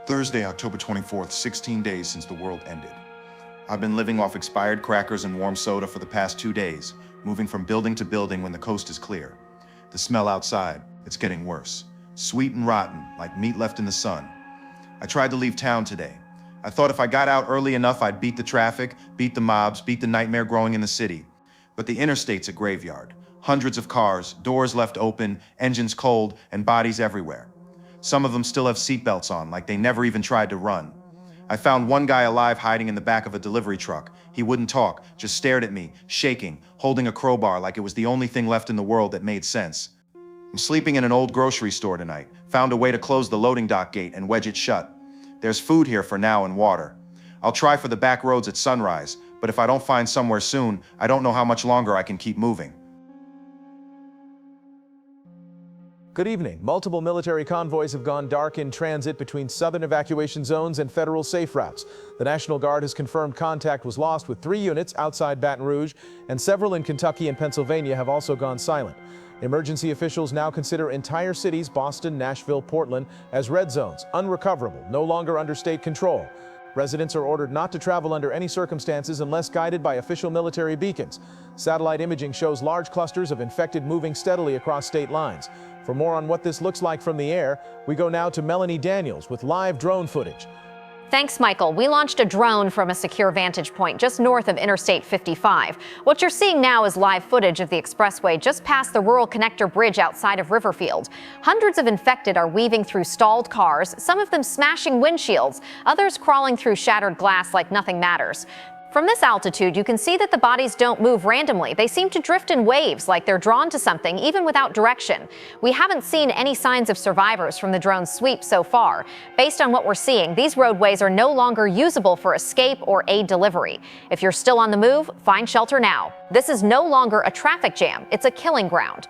Thursday, October 24th, 16 days since the world ended. I've been living off expired crackers and warm soda for the past 2 days, moving from building to building when the coast is clear. The smell outside, it's getting worse. Sweet and rotten, like meat left in the sun. I tried to leave town today. I thought if I got out early enough, I'd beat the traffic, beat the mobs, beat the nightmare growing in the city. But the interstate's a graveyard. Hundreds of cars, doors left open, engines cold, and bodies everywhere. Some of them still have seatbelts on, like they never even tried to run. I found one guy alive hiding in the back of a delivery truck. He wouldn't talk, just stared at me, shaking, holding a crowbar like it was the only thing left in the world that made sense. I'm sleeping in an old grocery store tonight. Found a way to close the loading dock gate and wedge it shut. There's food here for now and water. I'll try for the back roads at sunrise, but if I don't find somewhere soon, I don't know how much longer I can keep moving. Good evening. Multiple military convoys have gone dark in transit between southern evacuation zones and federal safe routes. The National Guard has confirmed contact was lost with 3 units outside Baton Rouge, and several in Kentucky and Pennsylvania have also gone silent. Emergency officials now consider entire cities, Boston, Nashville, Portland, as red zones, unrecoverable, no longer under state control. Residents are ordered not to travel under any circumstances unless guided by official military beacons. Satellite imaging shows large clusters of infected moving steadily across state lines. For more on what this looks like from the air, we go now to Melanie Daniels with live drone footage. Thanks, Michael. We launched a drone from a secure vantage point just north of Interstate 55. What you're seeing now is live footage of the expressway just past the rural connector bridge outside of Riverfield. Hundreds of infected are weaving through stalled cars, some of them smashing windshields, others crawling through shattered glass like nothing matters. From this altitude, you can see that the bodies don't move randomly. They seem to drift in waves, like they're drawn to something, even without direction. We haven't seen any signs of survivors from the drone's sweep so far. Based on what we're seeing, these roadways are no longer usable for escape or aid delivery. If you're still on the move, find shelter now. This is no longer a traffic jam. It's a killing ground.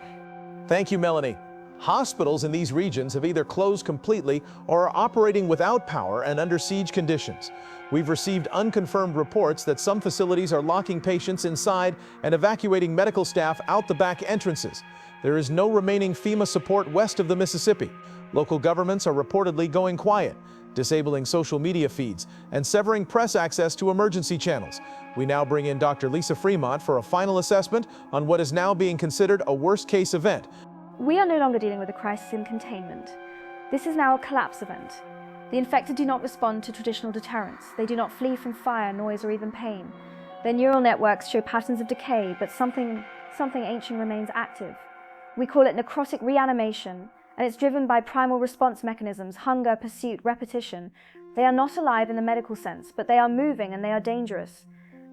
Thank you, Melanie. Hospitals in these regions have either closed completely or are operating without power and under siege conditions. We've received unconfirmed reports that some facilities are locking patients inside and evacuating medical staff out the back entrances. There is no remaining FEMA support west of the Mississippi. Local governments are reportedly going quiet, disabling social media feeds and severing press access to emergency channels. We now bring in Dr. Lisa Fremont for a final assessment on what is now being considered a worst-case event. We are no longer dealing with a crisis in containment. This is now a collapse event. The infected do not respond to traditional deterrents. They do not flee from fire, noise, or even pain. Their neural networks show patterns of decay, but something ancient remains active. We call it necrotic reanimation, and it's driven by primal response mechanisms: hunger, pursuit, repetition. They are not alive in the medical sense, but they are moving and they are dangerous.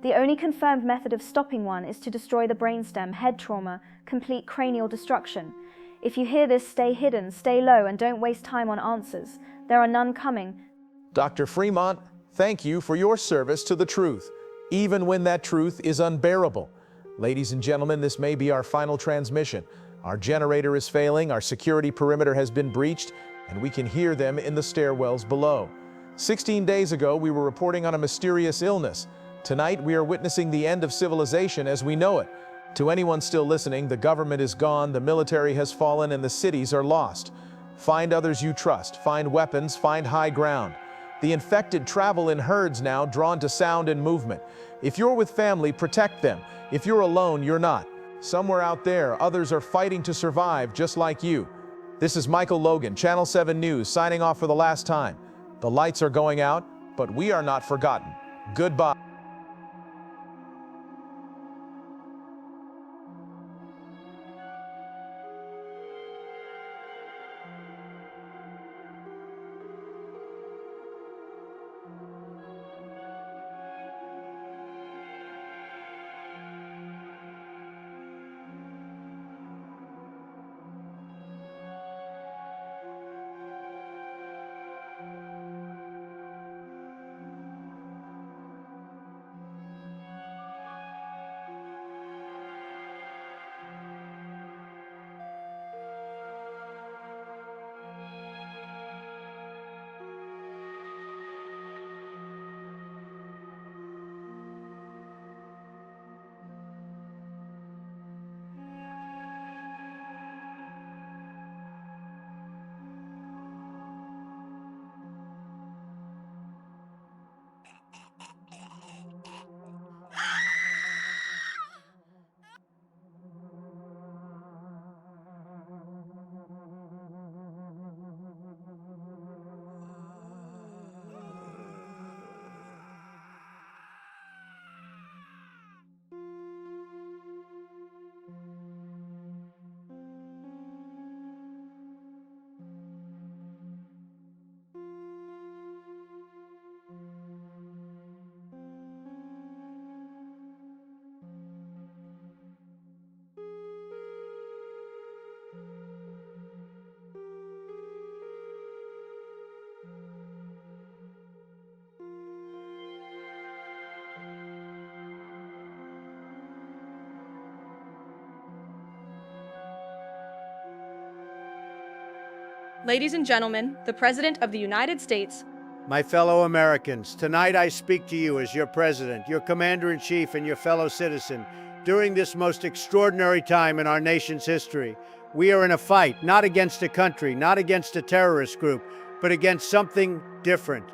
The only confirmed method of stopping one is to destroy the brainstem, head trauma, complete cranial destruction. If you hear this, stay hidden, stay low, and don't waste time on answers. There are none coming. Dr. Fremont, thank you for your service to the truth, even when that truth is unbearable. Ladies and gentlemen, this may be our final transmission. Our generator is failing, our security perimeter has been breached, and we can hear them in the stairwells below. 16 days ago, we were reporting on a mysterious illness. Tonight, we are witnessing the end of civilization as we know it. To anyone still listening, the government is gone, the military has fallen, and the cities are lost. Find others you trust, find weapons, find high ground. The infected travel in herds now, drawn to sound and movement. If you're with family, protect them. If you're alone, you're not. Somewhere out there, others are fighting to survive just like you. This is Michael Logan, Channel 7 News, signing off for the last time. The lights are going out, but we are not forgotten. Goodbye. Ladies and gentlemen, the President of the United States. My fellow Americans, tonight I speak to you as your president, your commander-in-chief, and your fellow citizen. During this most extraordinary time in our nation's history, we are in a fight, not against a country, not against a terrorist group, but against something different.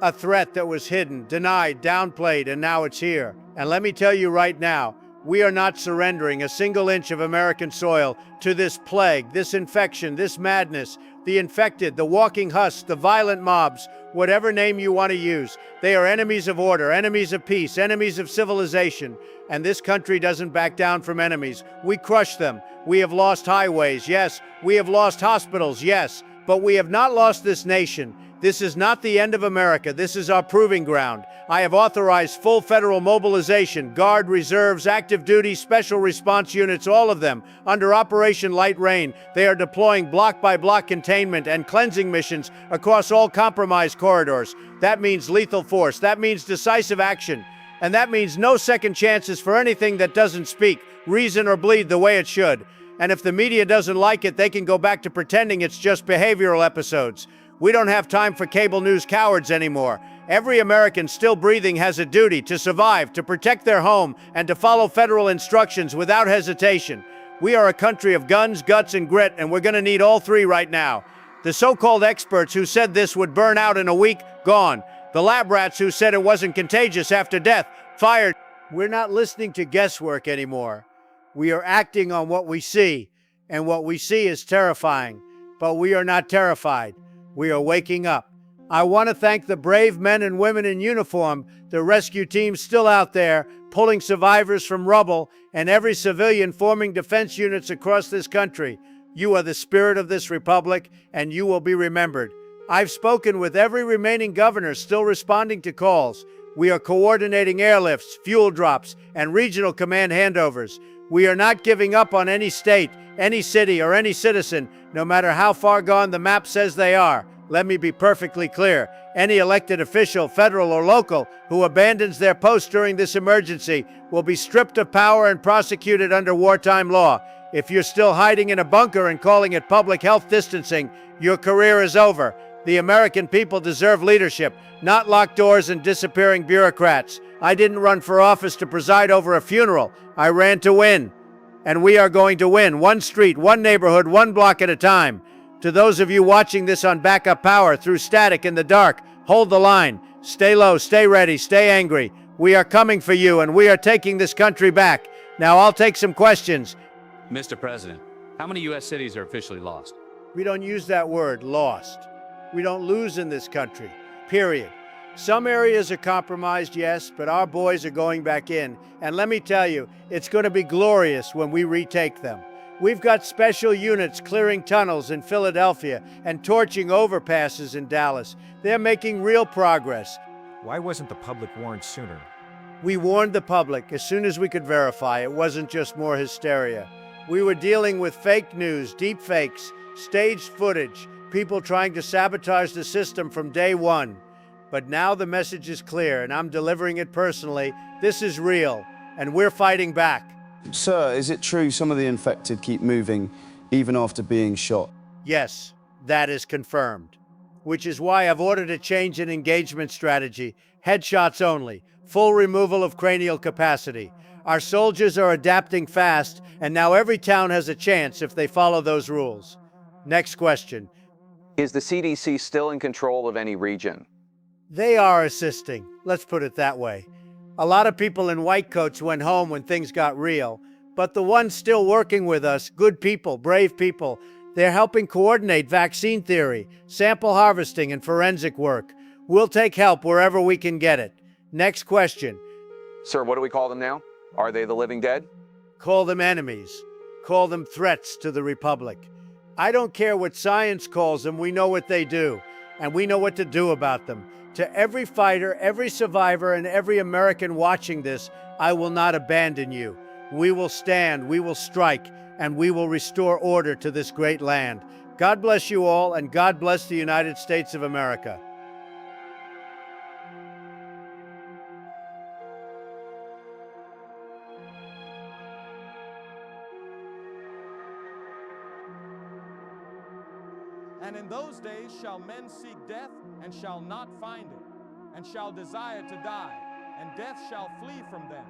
A threat that was hidden, denied, downplayed, and now it's here. And let me tell you right now, we are not surrendering a single inch of American soil to this plague, this infection, this madness, the infected, the walking husks, the violent mobs, whatever name you want to use. They are enemies of order, enemies of peace, enemies of civilization. And this country doesn't back down from enemies. We crush them. We have lost highways, yes. We have lost hospitals, yes. But we have not lost this nation. This is not the end of America. This is our proving ground. I have authorized full federal mobilization, Guard, reserves, active duty, special response units, all of them, under Operation Light Rain. They are deploying block-by-block containment and cleansing missions across all compromised corridors. That means lethal force. That means decisive action. And that means no second chances for anything that doesn't speak, reason, or bleed the way it should. And if the media doesn't like it, they can go back to pretending it's just behavioral episodes. We don't have time for cable news cowards anymore. Every American still breathing has a duty to survive, to protect their home, and to follow federal instructions without hesitation. We are a country of guns, guts, and grit, and we're going to need all three right now. The so-called experts who said this would burn out in a week, gone. The lab rats who said it wasn't contagious after death, fired. We're not listening to guesswork anymore. We are acting on what we see, and what we see is terrifying. But we are not terrified. We are waking up. I want to thank the brave men and women in uniform, the rescue teams still out there, pulling survivors from rubble, and every civilian forming defense units across this country. You are the spirit of this republic, and you will be remembered. I've spoken with every remaining governor still responding to calls. We are coordinating airlifts, fuel drops, and regional command handovers. We are not giving up on any state, any city, or any citizen, no matter how far gone the map says they are. Let me be perfectly clear. Any elected official, federal or local, who abandons their post during this emergency will be stripped of power and prosecuted under wartime law. If you're still hiding in a bunker and calling it public health distancing, your career is over. The American people deserve leadership, not locked doors and disappearing bureaucrats. I didn't run for office to preside over a funeral. I ran to win. And we are going to win, one street, one neighborhood, one block at a time. To those of you watching this on backup power through static in the dark, hold the line. Stay low, stay ready, stay angry. We are coming for you, and we are taking this country back. Now I'll take some questions. Mr. President, how many U.S. cities are officially lost? We don't use that word, lost. We don't lose in this country, period. Some areas are compromised, yes, but our boys are going back in. And let me tell you, it's going to be glorious when we retake them. We've got special units clearing tunnels in Philadelphia and torching overpasses in Dallas. They're making real progress. Why wasn't the public warned sooner? We warned the public as soon as we could verify it wasn't just more hysteria. We were dealing with fake news, deep fakes, staged footage, people trying to sabotage the system from day one. But now the message is clear, and I'm delivering it personally. This is real, and we're fighting back. Sir, is it true some of the infected keep moving even after being shot? Yes, that is confirmed. Which is why I've ordered a change in engagement strategy. Headshots only. Full removal of cranial capacity. Our soldiers are adapting fast, and now every town has a chance if they follow those rules. Next question. Is the CDC still in control of any region? They are assisting. Let's put it that way. A lot of people in white coats went home when things got real, but the ones still working with us, good people, brave people, they're helping coordinate vaccine theory, sample harvesting, and forensic work. We'll take help wherever we can get it. Next question. Sir, what do we call them now? Are they the living dead? Call them enemies. Call them threats to the Republic. I don't care what science calls them, we know what they do, and we know what to do about them. To every fighter, every survivor, and every American watching this, I will not abandon you. We will stand, we will strike, and we will restore order to this great land. God bless you all, and God bless the United States of America. And in those days shall men seek death, and shall not find it, and shall desire to die, and death shall flee from them.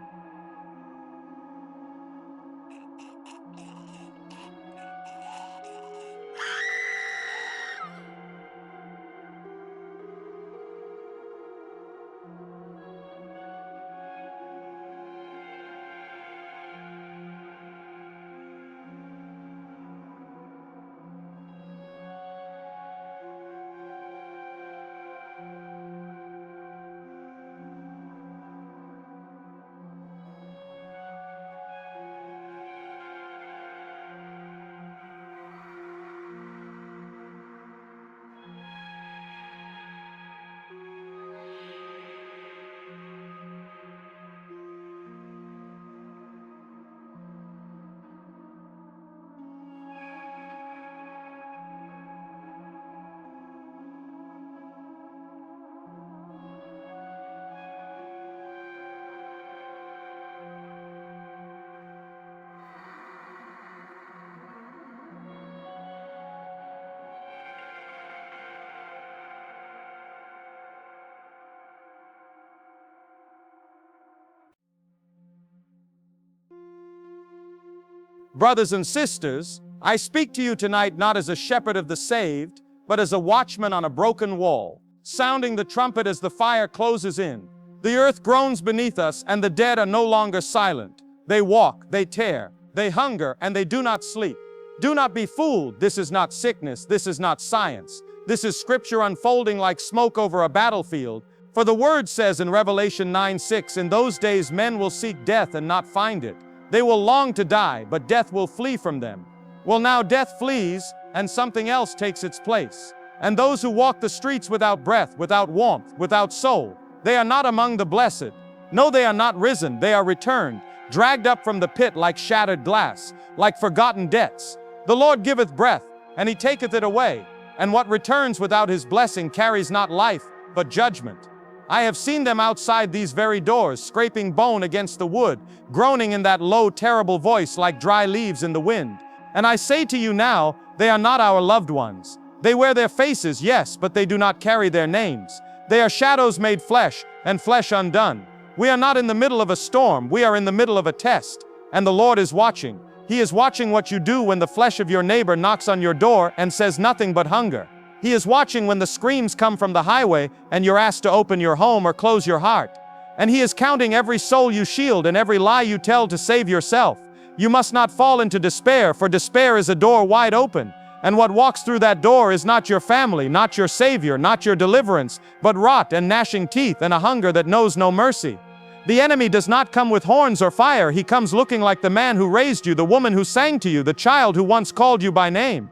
Brothers and sisters, I speak to you tonight not as a shepherd of the saved, but as a watchman on a broken wall, sounding the trumpet as the fire closes in. The earth groans beneath us, and the dead are no longer silent. They walk, they tear, they hunger, and they do not sleep. Do not be fooled. This is not sickness. This is not science. This is scripture unfolding like smoke over a battlefield. For the word says in Revelation 9:6, in those days men will seek death and not find it. They will long to die, but death will flee from them. Well, now death flees, and something else takes its place. And those who walk the streets without breath, without warmth, without soul, they are not among the blessed. No, they are not risen, they are returned, dragged up from the pit like shattered glass, like forgotten debts. The Lord giveth breath, and he taketh it away, and what returns without his blessing carries not life, but judgment. I have seen them outside these very doors, scraping bone against the wood, groaning in that low, terrible voice like dry leaves in the wind. And I say to you now, they are not our loved ones. They wear their faces, yes, but they do not carry their names. They are shadows made flesh, and flesh undone. We are not in the middle of a storm, we are in the middle of a test. And the Lord is watching. He is watching what you do when the flesh of your neighbor knocks on your door and says nothing but hunger. He is watching when the screams come from the highway and you're asked to open your home or close your heart. And he is counting every soul you shield and every lie you tell to save yourself. You must not fall into despair, for despair is a door wide open. And what walks through that door is not your family, not your savior, not your deliverance, but rot and gnashing teeth and a hunger that knows no mercy. The enemy does not come with horns or fire. He comes looking like the man who raised you, the woman who sang to you, the child who once called you by name.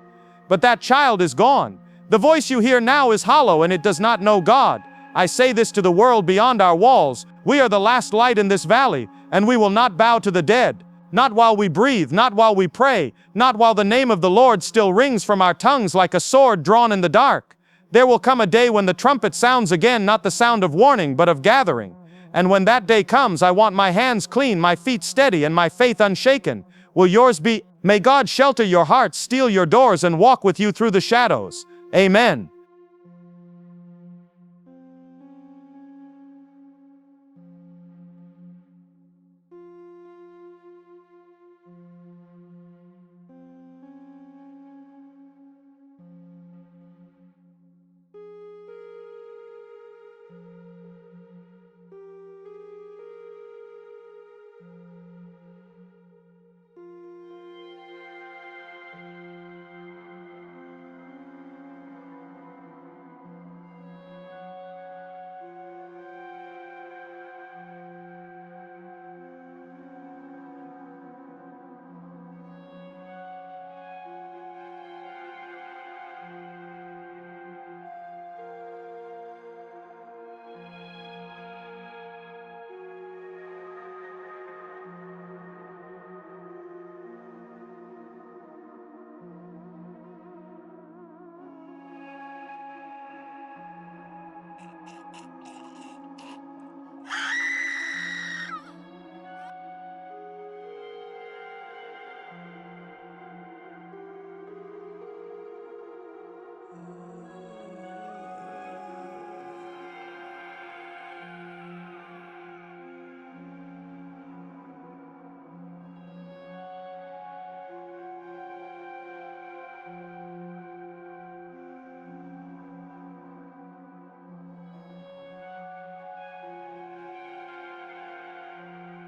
But that child is gone. The voice you hear now is hollow, and it does not know God. I say this to the world beyond our walls. We are the last light in this valley, and we will not bow to the dead. Not while we breathe, not while we pray, not while the name of the Lord still rings from our tongues like a sword drawn in the dark. There will come a day when the trumpet sounds again, not the sound of warning, but of gathering. And when that day comes, I want my hands clean, my feet steady, and my faith unshaken. Will yours be? May God shelter your hearts, steel your doors, and walk with you through the shadows. Amen.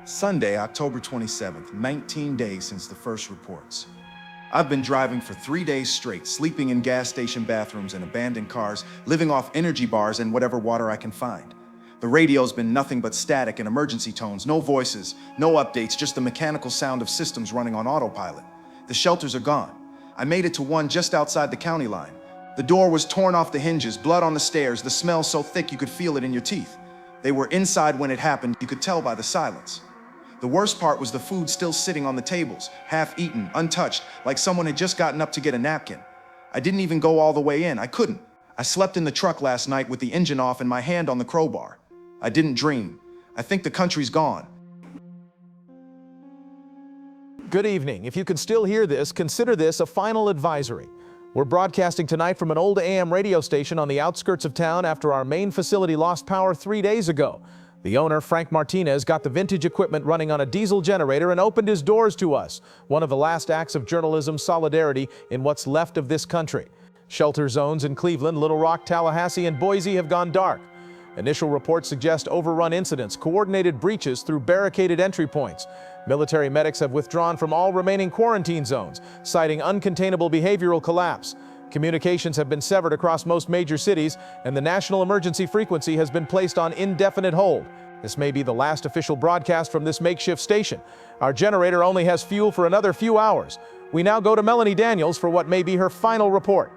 Sunday, October 27th, 19 days since the first reports. I've been driving for 3 days straight, sleeping in gas station bathrooms and abandoned cars, living off energy bars and whatever water I can find. The radio's been nothing but static and emergency tones, no voices, no updates, just the mechanical sound of systems running on autopilot. The shelters are gone. I made it to one just outside the county line. The door was torn off the hinges, blood on the stairs, the smell so thick you could feel it in your teeth. They were inside when it happened, you could tell by the silence. The worst part was the food still sitting on the tables, half-eaten, untouched, like someone had just gotten up to get a napkin. I didn't even go all the way in, I couldn't. I slept in the truck last night with the engine off and my hand on the crowbar. I didn't dream. I think the country's gone. Good evening. If you can still hear this, consider this a final advisory. We're broadcasting tonight from an old AM radio station on the outskirts of town after our main facility lost power 3 days ago. The owner, Frank Martinez, got the vintage equipment running on a diesel generator and opened his doors to us, one of the last acts of journalism solidarity in what's left of this country. Shelter zones in Cleveland, Little Rock, Tallahassee, and Boise have gone dark. Initial reports suggest overrun incidents, coordinated breaches through barricaded entry points. Military medics have withdrawn from all remaining quarantine zones, citing uncontainable behavioral collapse. Communications have been severed across most major cities, and the national emergency frequency has been placed on indefinite hold. This may be the last official broadcast from this makeshift station. Our generator only has fuel for another few hours. We now go to Melanie Daniels for what may be her final report.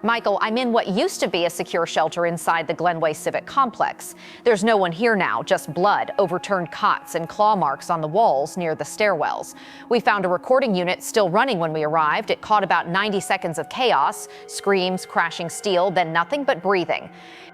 Michael, I'm in what used to be a secure shelter inside the Glenway Civic Complex. There's no one here now, just blood, overturned cots, and claw marks on the walls near the stairwells. We found a recording unit still running when we arrived. It caught about 90 seconds of chaos, screams, crashing steel, then nothing but breathing.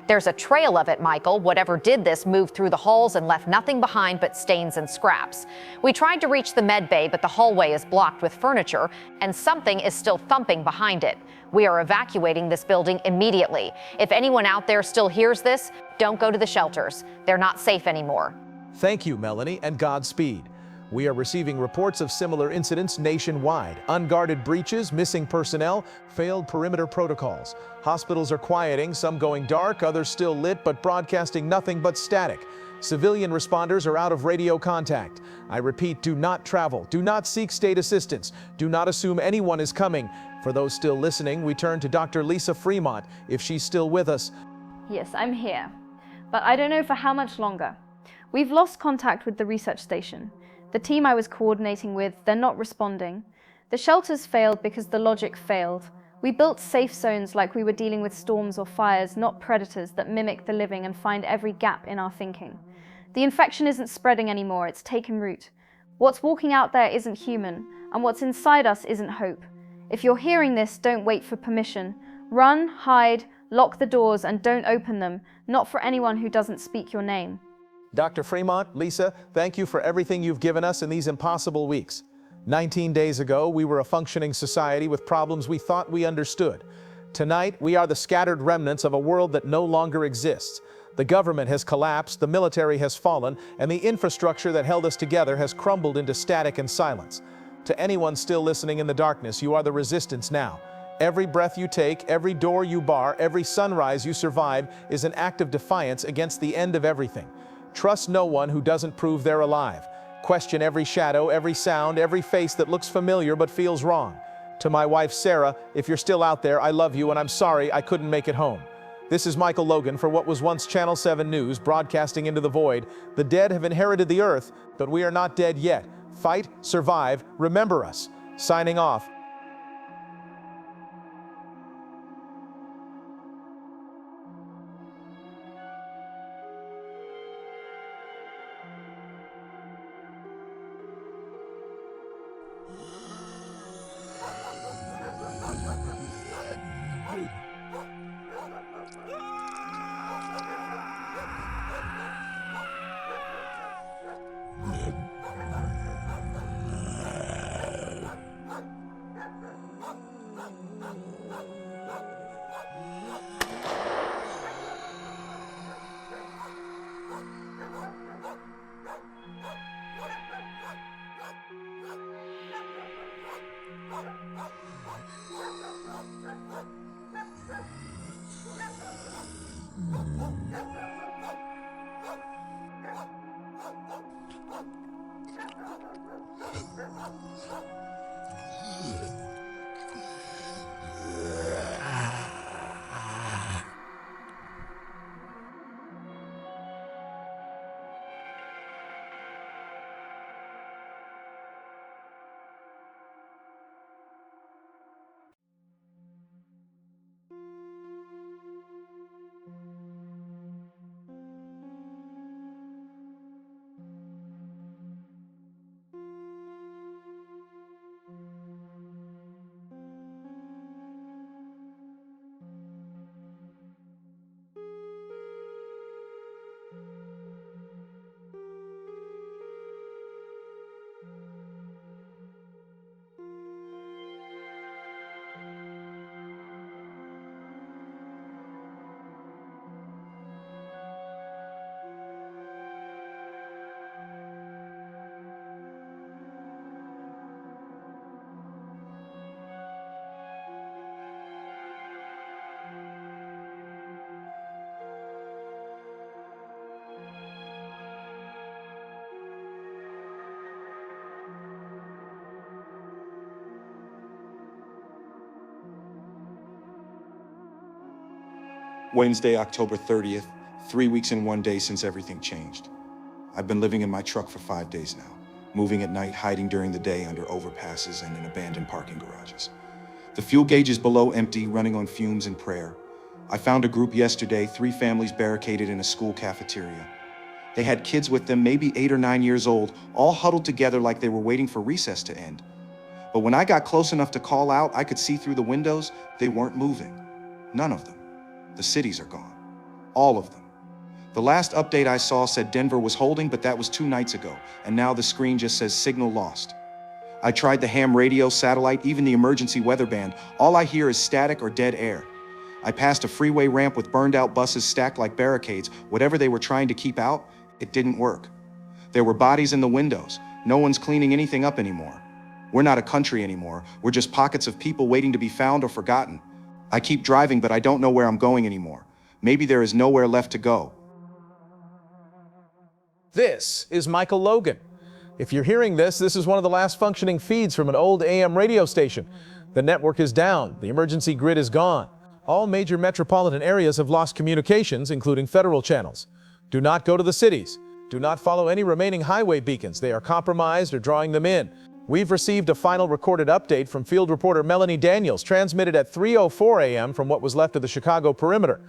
There's a trail of it, Michael. Whatever did this moved through the halls and left nothing behind but stains and scraps. We tried to reach the med bay, but the hallway is blocked with furniture, and something is still thumping behind it. We are evacuating this building immediately. If anyone out there still hears this, don't go to the shelters. They're not safe anymore. Thank you, Melanie, and Godspeed. We are receiving reports of similar incidents nationwide. Unguarded breaches, missing personnel, failed perimeter protocols. Hospitals are quieting, some going dark, others still lit, but broadcasting nothing but static. Civilian responders are out of radio contact. I repeat, do not travel. Do not seek state assistance. Do not assume anyone is coming. For those still listening, we turn to Dr. Lisa Fremont, if she's still with us. Yes, I'm here, but I don't know for how much longer. We've lost contact with the research station. The team I was coordinating with, they're not responding. The shelters failed because the logic failed. We built safe zones like we were dealing with storms or fires, not predators that mimic the living and find every gap in our thinking. The infection isn't spreading anymore, it's taken root. What's walking out there isn't human, and what's inside us isn't hope. If you're hearing this, don't wait for permission. Run, hide, lock the doors, and don't open them, not for anyone who doesn't speak your name. Dr. Fremont, Lisa, thank you for everything you've given us in these impossible weeks. 19 days ago, we were a functioning society with problems we thought we understood. Tonight, we are the scattered remnants of a world that no longer exists. The government has collapsed, the military has fallen, and the infrastructure that held us together has crumbled into static and silence. To anyone still listening in the darkness, you are the resistance now. Every breath you take, every door you bar, every sunrise you survive is an act of defiance against the end of everything. Trust no one who doesn't prove they're alive. Question every shadow, every sound, every face that looks familiar but feels wrong. To my wife, Sarah, if you're still out there, I love you and I'm sorry I couldn't make it home. This is Michael Logan for what was once Channel 7 News, broadcasting into the void. The dead have inherited the earth, but we are not dead yet. Fight, survive, remember us. Signing off. Wednesday, October 30th, 3 weeks and 1 day since everything changed. I've been living in my truck for 5 days now, moving at night, hiding during the day under overpasses and in abandoned parking garages. The fuel gauge is below empty, running on fumes and prayer. I found a group yesterday, 3 families barricaded in a school cafeteria. They had kids with them, maybe 8 or 9 years old, all huddled together like they were waiting for recess to end. But when I got close enough to call out, I could see through the windows, they weren't moving. None of them. The cities are gone. All of them. The last update I saw said Denver was holding, but that was 2 nights ago, and now the screen just says signal lost. I tried the ham radio, satellite, even the emergency weather band. All I hear is static or dead air. I passed a freeway ramp with burned out buses stacked like barricades. Whatever they were trying to keep out, it didn't work. There were bodies in the windows. No one's cleaning anything up anymore. We're not a country anymore. We're just pockets of people waiting to be found or forgotten. I keep driving, but I don't know where I'm going anymore. Maybe there is nowhere left to go. This is Michael Logan. If you're hearing this, this is one of the last functioning feeds from an old AM radio station. The network is down. The emergency grid is gone. All major metropolitan areas have lost communications, including federal channels. Do not go to the cities. Do not follow any remaining highway beacons. They are compromised or drawing them in. We've received a final recorded update from field reporter Melanie Daniels, transmitted at 3:04 a.m. from what was left of the Chicago perimeter.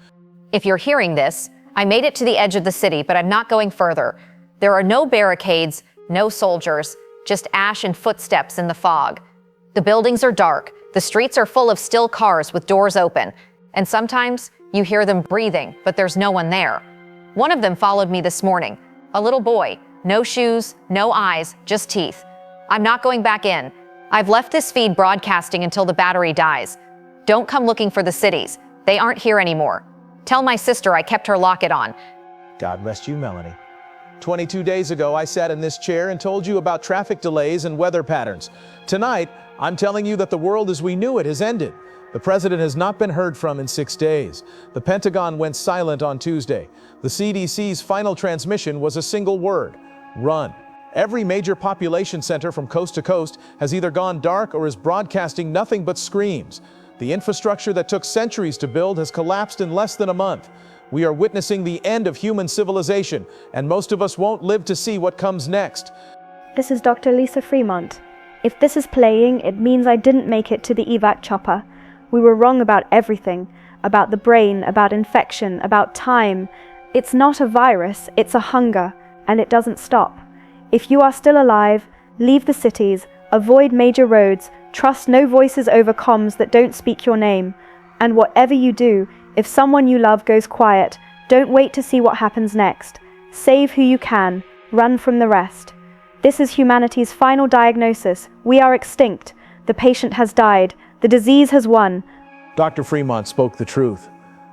If you're hearing this, I made it to the edge of the city, but I'm not going further. There are no barricades, no soldiers, just ash and footsteps in the fog. The buildings are dark. The streets are full of still cars with doors open. And sometimes you hear them breathing, but there's no one there. One of them followed me this morning. A little boy. No shoes, no eyes, just teeth. I'm not going back in. I've left this feed broadcasting until the battery dies. Don't come looking for the cities. They aren't here anymore. Tell my sister I kept her locket on. God rest you, Melanie. 22 days ago, I sat in this chair and told you about traffic delays and weather patterns. Tonight, I'm telling you that the world as we knew it has ended. The president has not been heard from in 6 days. The Pentagon went silent on Tuesday. The CDC's final transmission was a single word: run. Every major population center from coast to coast has either gone dark or is broadcasting nothing but screams. The infrastructure that took centuries to build has collapsed in less than a month. We are witnessing the end of human civilization, and most of us won't live to see what comes next. This is Dr. Lisa Fremont. If this is playing, it means I didn't make it to the evac chopper. We were wrong about everything. About the brain, about infection, about time. It's not a virus, it's a hunger, and it doesn't stop. If you are still alive, leave the cities, avoid major roads, trust no voices over comms that don't speak your name. And whatever you do, if someone you love goes quiet, don't wait to see what happens next. Save who you can, run from the rest. This is humanity's final diagnosis. We are extinct. The patient has died. The disease has won. Dr. Fremont spoke the truth.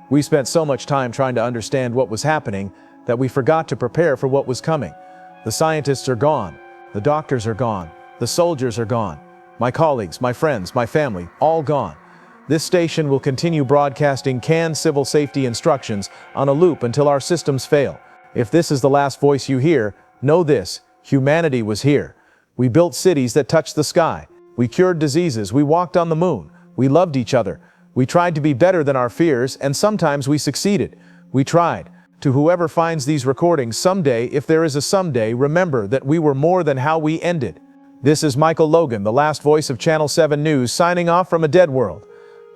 We spent so much time trying to understand what was happening that we forgot to prepare for what was coming. The scientists are gone. The doctors are gone. The soldiers are gone. My colleagues, my friends, my family, all gone. This station will continue broadcasting canned civil safety instructions on a loop until our systems fail. If this is the last voice you hear, know this: humanity was here. We built cities that touched the sky. We cured diseases. We walked on the moon. We loved each other. We tried to be better than our fears, and sometimes we succeeded. We tried. To whoever finds these recordings someday, if there is a someday, remember that we were more than how we ended. This is Michael Logan, the last voice of Channel 7 News, signing off from a dead world.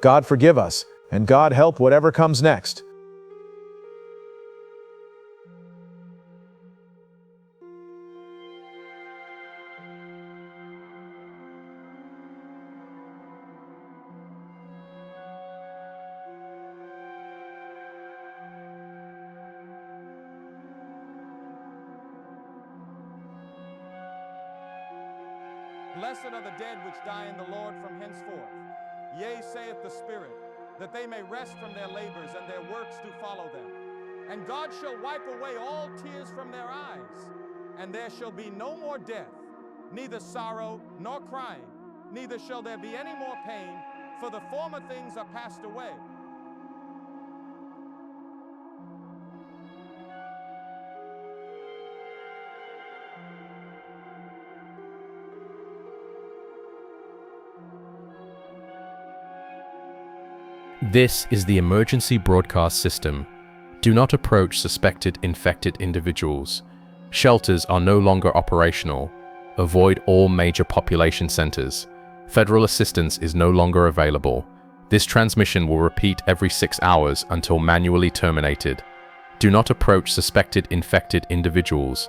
God forgive us, and God help whatever comes next. Blessed are the dead which die in the Lord from henceforth. Yea, saith the Spirit, that they may rest from their labors, and their works do follow them. And God shall wipe away all tears from their eyes, and there shall be no more death, neither sorrow nor crying, neither shall there be any more pain, for the former things are passed away. This is the emergency broadcast system. Do not approach suspected infected individuals. Shelters are no longer operational. Avoid all major population centers. Federal assistance is no longer available. This transmission will repeat every 6 hours until manually terminated. Do not approach suspected infected individuals.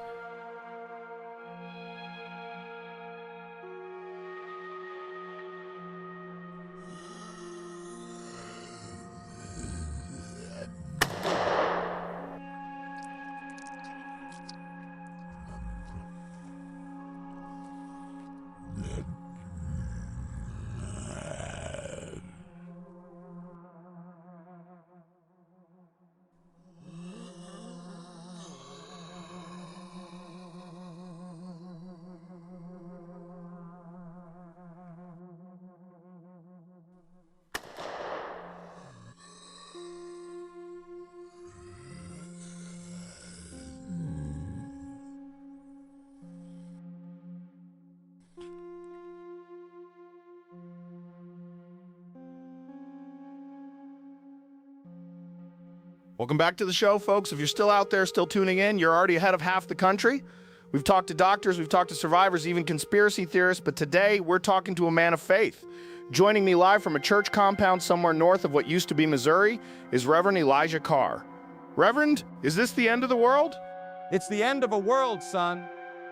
Welcome back to the show, folks. If you're still out there, still tuning in, you're already ahead of half the country. We've talked to doctors, we've talked to survivors, even conspiracy theorists, but today we're talking to a man of faith. Joining me live from a church compound somewhere north of what used to be Missouri is Reverend Elijah Carr. Reverend, is this the end of the world? It's the end of a world, son.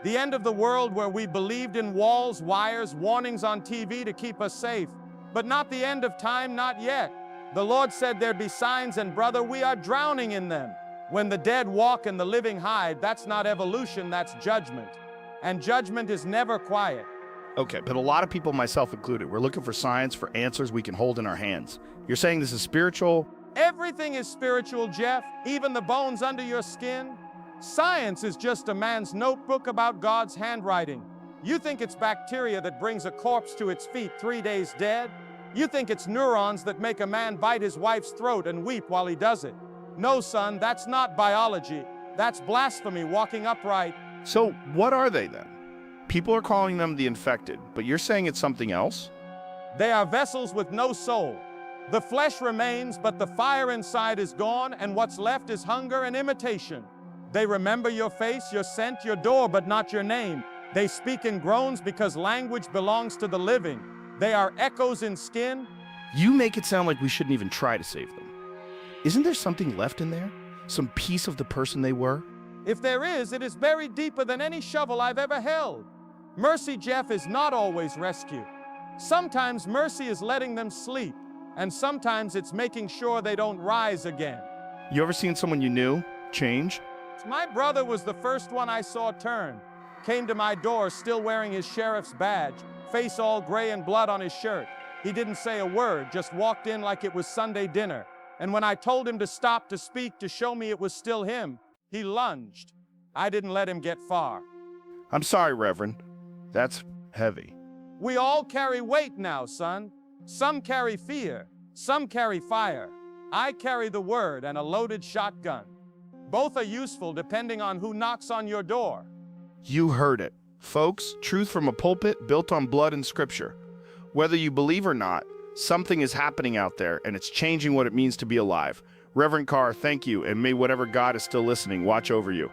The end of the world where we believed in walls, wires, warnings on TV to keep us safe. But not the end of time, not yet. The Lord said there'd be signs, and brother, we are drowning in them. When the dead walk and the living hide, that's not evolution, that's judgment. And judgment is never quiet. Okay, but a lot of people, myself included, we're looking for science, for answers we can hold in our hands. You're saying this is spiritual? Everything is spiritual, Jeff, even the bones under your skin. Science is just a man's notebook about God's handwriting. You think it's bacteria that brings a corpse to its feet 3 days dead? You think it's neurons that make a man bite his wife's throat and weep while he does it. No, son, that's not biology. That's blasphemy walking upright. So what are they then? People are calling them the infected, but you're saying it's something else? They are vessels with no soul. The flesh remains, but the fire inside is gone, and what's left is hunger and imitation. They remember your face, your scent, your door, but not your name. They speak in groans because language belongs to the living. They are echoes in skin. You make it sound like we shouldn't even try to save them. Isn't there something left in there? Some piece of the person they were? If there is, it is buried deeper than any shovel I've ever held. Mercy, Jeff, is not always rescue. Sometimes mercy is letting them sleep, and sometimes it's making sure they don't rise again. You ever seen someone you knew change? My brother was the first one I saw turn. Came to my door still wearing his sheriff's badge, face all gray and blood on his shirt. He didn't say a word, just walked in like it was Sunday dinner. And when I told him to stop to speak to show me it was still him, he lunged. I didn't let him get far. I'm sorry, Reverend. That's heavy. We all carry weight now, son. Some carry fear, some carry fire. I carry the word and a loaded shotgun. Both are useful depending on who knocks on your door. You heard it. Folks, truth from a pulpit built on blood and scripture. Whether you believe or not, something is happening out there, and it's changing what it means to be alive. Reverend Carr, thank you, and may whatever God is still listening watch over you.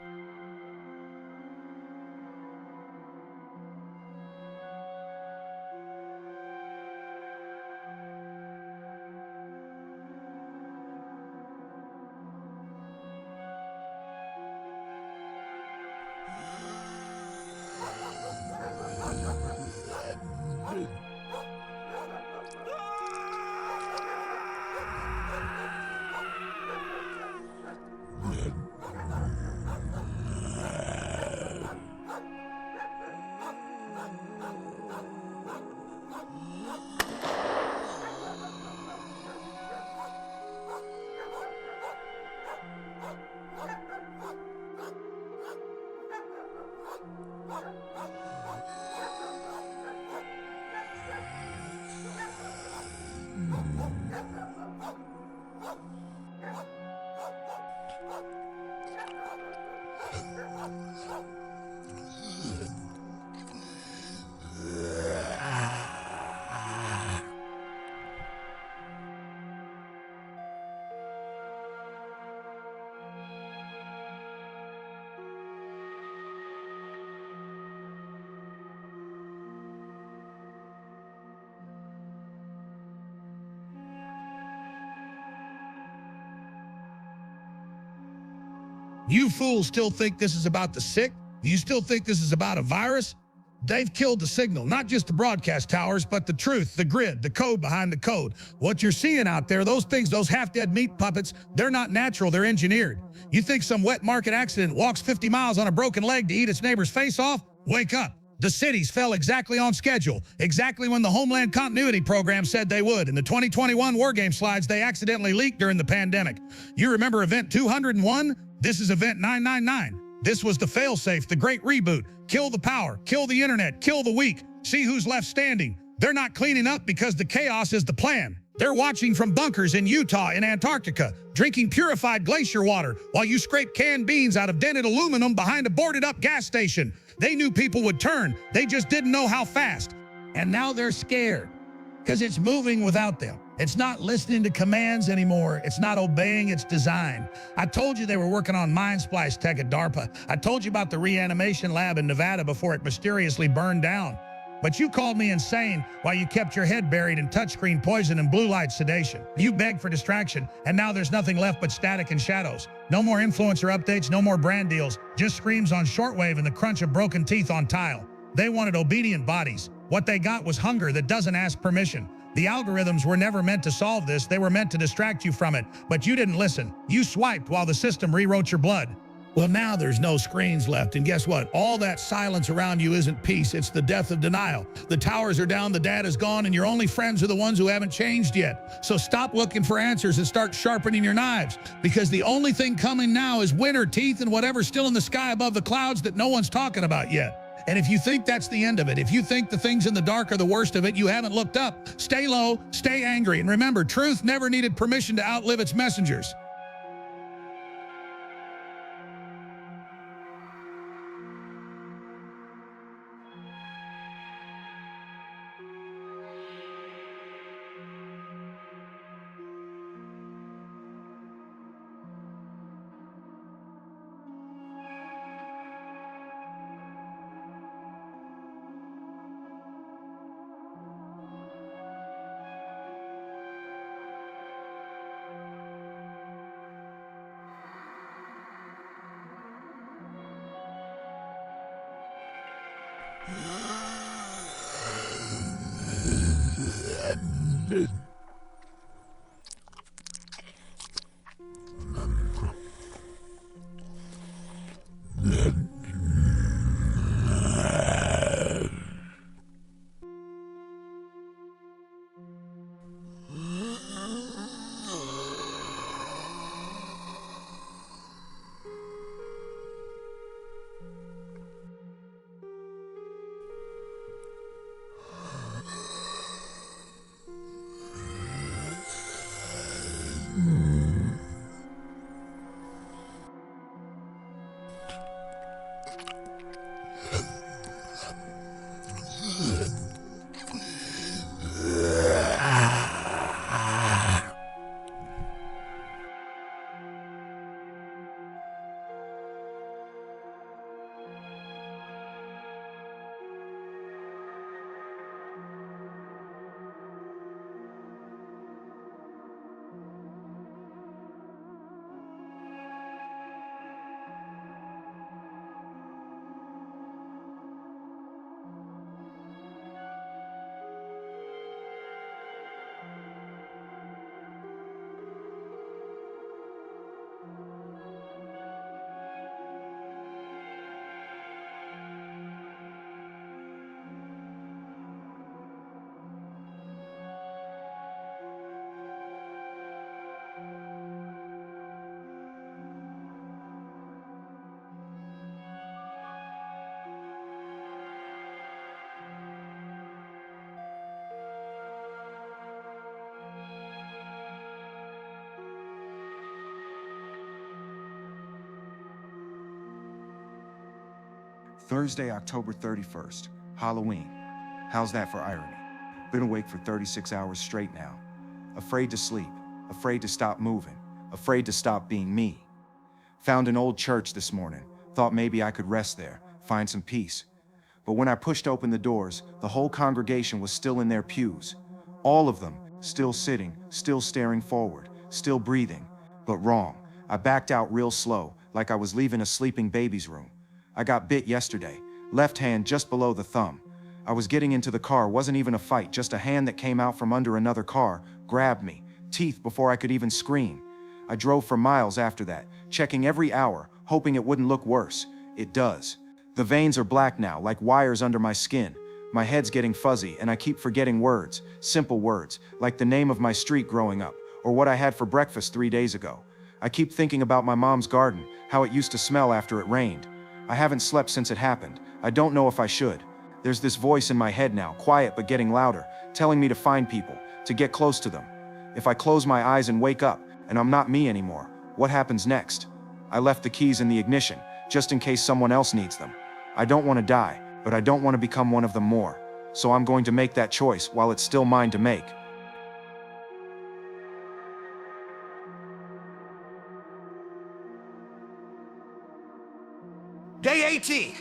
You fools still think this is about the sick? You still think this is about a virus? They've killed the signal, not just the broadcast towers, but the truth, the grid, the code behind the code. What you're seeing out there, those things, those half-dead meat puppets, they're not natural, they're engineered. You think some wet market accident walks 50 miles on a broken leg to eat its neighbor's face off? Wake up. The cities fell exactly on schedule, exactly when the Homeland Continuity Program said they would. In the 2021 War Game slides, they accidentally leaked during the pandemic. You remember Event 201? This is Event 999. This was the failsafe, the great reboot. Kill the power, kill the internet, kill the weak. See who's left standing. They're not cleaning up because the chaos is the plan. They're watching from bunkers in Utah and Antarctica, drinking purified glacier water while you scrape canned beans out of dented aluminum behind a boarded-up gas station. They knew people would turn. They just didn't know how fast. And now they're scared because it's moving without them. It's not listening to commands anymore. It's not obeying its design. I told you they were working on mind splice tech at DARPA. I told you about the reanimation lab in Nevada before it mysteriously burned down. But you called me insane while you kept your head buried in touchscreen poison and blue light sedation. You begged for distraction, and now there's nothing left but static and shadows. No more influencer updates, no more brand deals, just screams on shortwave and the crunch of broken teeth on tile. They wanted obedient bodies. What they got was hunger that doesn't ask permission. The algorithms were never meant to solve this. They were meant to distract you from it. But you didn't listen. You swiped while the system rewrote your blood. Well, now there's no screens left. And guess what? All that silence around you isn't peace. It's the death of denial. The towers are down, the data's gone, and your only friends are the ones who haven't changed yet. So stop looking for answers and start sharpening your knives. Because the only thing coming now is winter, teeth, and whatever's still in the sky above the clouds that no one's talking about yet. And if you think that's the end of it, if you think the things in the dark are the worst of it, you haven't looked up. Stay low, stay angry, and remember, truth never needed permission to outlive its messengers. Thursday, October 31st, Halloween. How's that for irony? Been awake for 36 hours straight now. Afraid to sleep, afraid to stop moving, afraid to stop being me. Found an old church this morning, thought maybe I could rest there, find some peace. But when I pushed open the doors, the whole congregation was still in their pews. All of them, still sitting, still staring forward, still breathing. But wrong. I backed out real slow, like I was leaving a sleeping baby's room. I got bit yesterday, left hand just below the thumb. I was getting into the car, wasn't even a fight, just a hand that came out from under another car, grabbed me, teeth before I could even scream. I drove for miles after that, checking every hour, hoping it wouldn't look worse. It does. The veins are black now, like wires under my skin. My head's getting fuzzy, and I keep forgetting words, simple words, like the name of my street growing up, or what I had for breakfast 3 days ago. I keep thinking about my mom's garden, how it used to smell after it rained. I haven't slept since it happened. I don't know if I should. There's this voice in my head now, quiet but getting louder, telling me to find people, to get close to them. If I close my eyes and wake up, and I'm not me anymore, what happens next? I left the keys in the ignition, just in case someone else needs them. I don't want to die, but I don't want to become one of them more. So I'm going to make that choice while it's still mine to make. Day 18.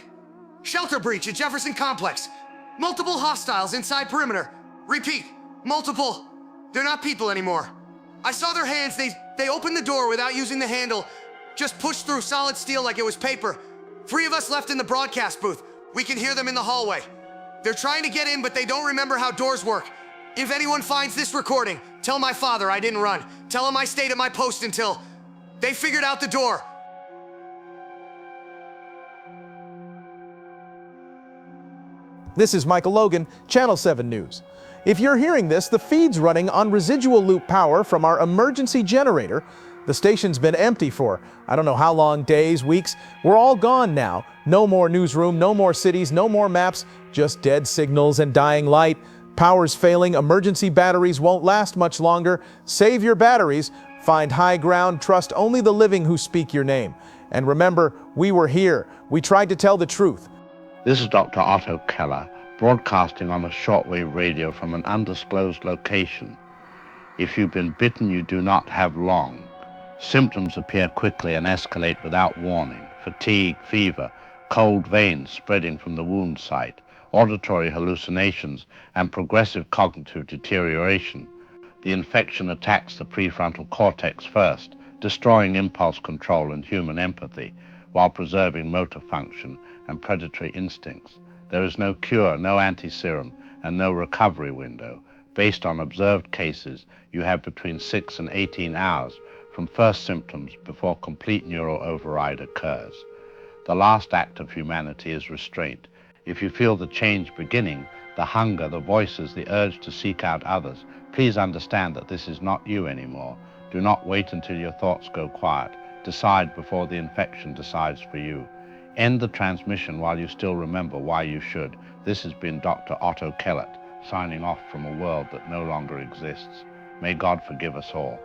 Shelter breach at Jefferson Complex. Multiple hostiles inside perimeter. Repeat, multiple. They're not people anymore. I saw their hands. They opened the door without using the handle. Just pushed through solid steel like it was paper. 3 of us left in the broadcast booth. We can hear them in the hallway. They're trying to get in, but they don't remember how doors work. If anyone finds this recording, tell my father I didn't run. Tell him I stayed at my post until they figured out the door. This is Michael Logan, Channel 7 News. If you're hearing this, the feed's running on residual loop power from our emergency generator. The station's been empty for, I don't know how long, days, weeks. We're all gone now. No more newsroom, no more cities, no more maps, just dead signals and dying light. Power's failing, emergency batteries won't last much longer. Save your batteries, find high ground, trust only the living who speak your name. And remember, we were here. We tried to tell the truth. This is Dr. Otto Keller, broadcasting on a shortwave radio from an undisclosed location. If you've been bitten, you do not have long. Symptoms appear quickly and escalate without warning. Fatigue, fever, cold veins spreading from the wound site, auditory hallucinations, and progressive cognitive deterioration. The infection attacks the prefrontal cortex first, destroying impulse control and human empathy, while preserving motor function and predatory instincts. There is no cure, no anti-serum, and no recovery window. Based on observed cases, you have between 6 and 18 hours from first symptoms before complete neural override occurs. The last act of humanity is restraint. If you feel the change beginning, the hunger, the voices, the urge to seek out others, please understand that this is not you anymore. Do not wait until your thoughts go quiet. Decide before the infection decides for you. End the transmission while you still remember why you should. This has been Dr. Otto Keller, signing off from a world that no longer exists. May God forgive us all.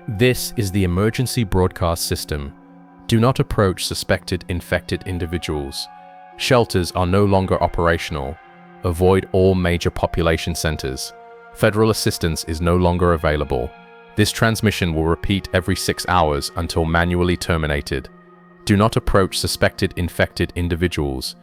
This is the emergency broadcast system. Do not approach suspected infected individuals. Shelters are no longer operational. Avoid all major population centers. Federal assistance is no longer available. This transmission will repeat every 6 hours until manually terminated. Do not approach suspected infected individuals.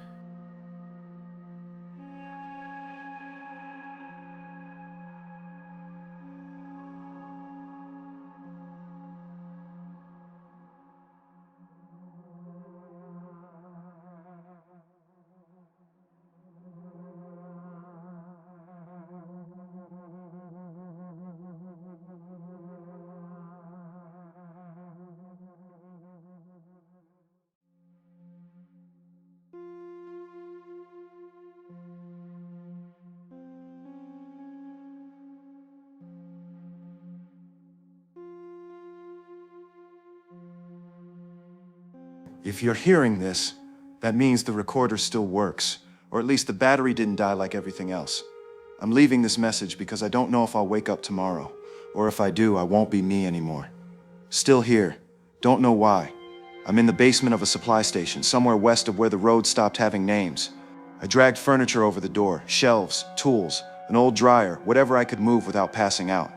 If you're hearing this, that means the recorder still works. Or at least the battery didn't die like everything else. I'm leaving this message because I don't know if I'll wake up tomorrow, or if I do, I won't be me anymore. Still here, don't know why. I'm in the basement of a supply station, somewhere west of where the road stopped having names. I dragged furniture over the door, shelves, tools, an old dryer, whatever I could move without passing out.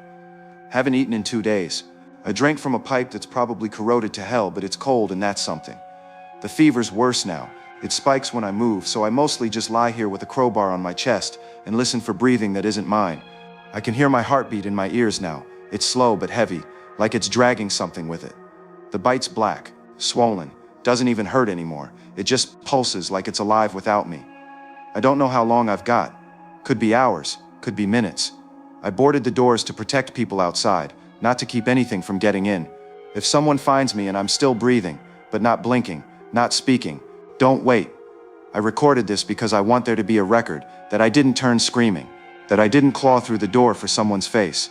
Haven't eaten in 2 days. I drank from a pipe that's probably corroded to hell, but it's cold and that's something. The fever's worse now. It spikes when I move, so I mostly just lie here with a crowbar on my chest and listen for breathing that isn't mine. I can hear my heartbeat in my ears now. It's slow but heavy, like it's dragging something with it. The bite's black, swollen, doesn't even hurt anymore. It just pulses like it's alive without me. I don't know how long I've got. Could be hours, could be minutes. I boarded the doors to protect people outside, not to keep anything from getting in. If someone finds me and I'm still breathing, but not blinking, not speaking, don't wait. I recorded this because I want there to be a record that I didn't turn screaming, that I didn't claw through the door for someone's face.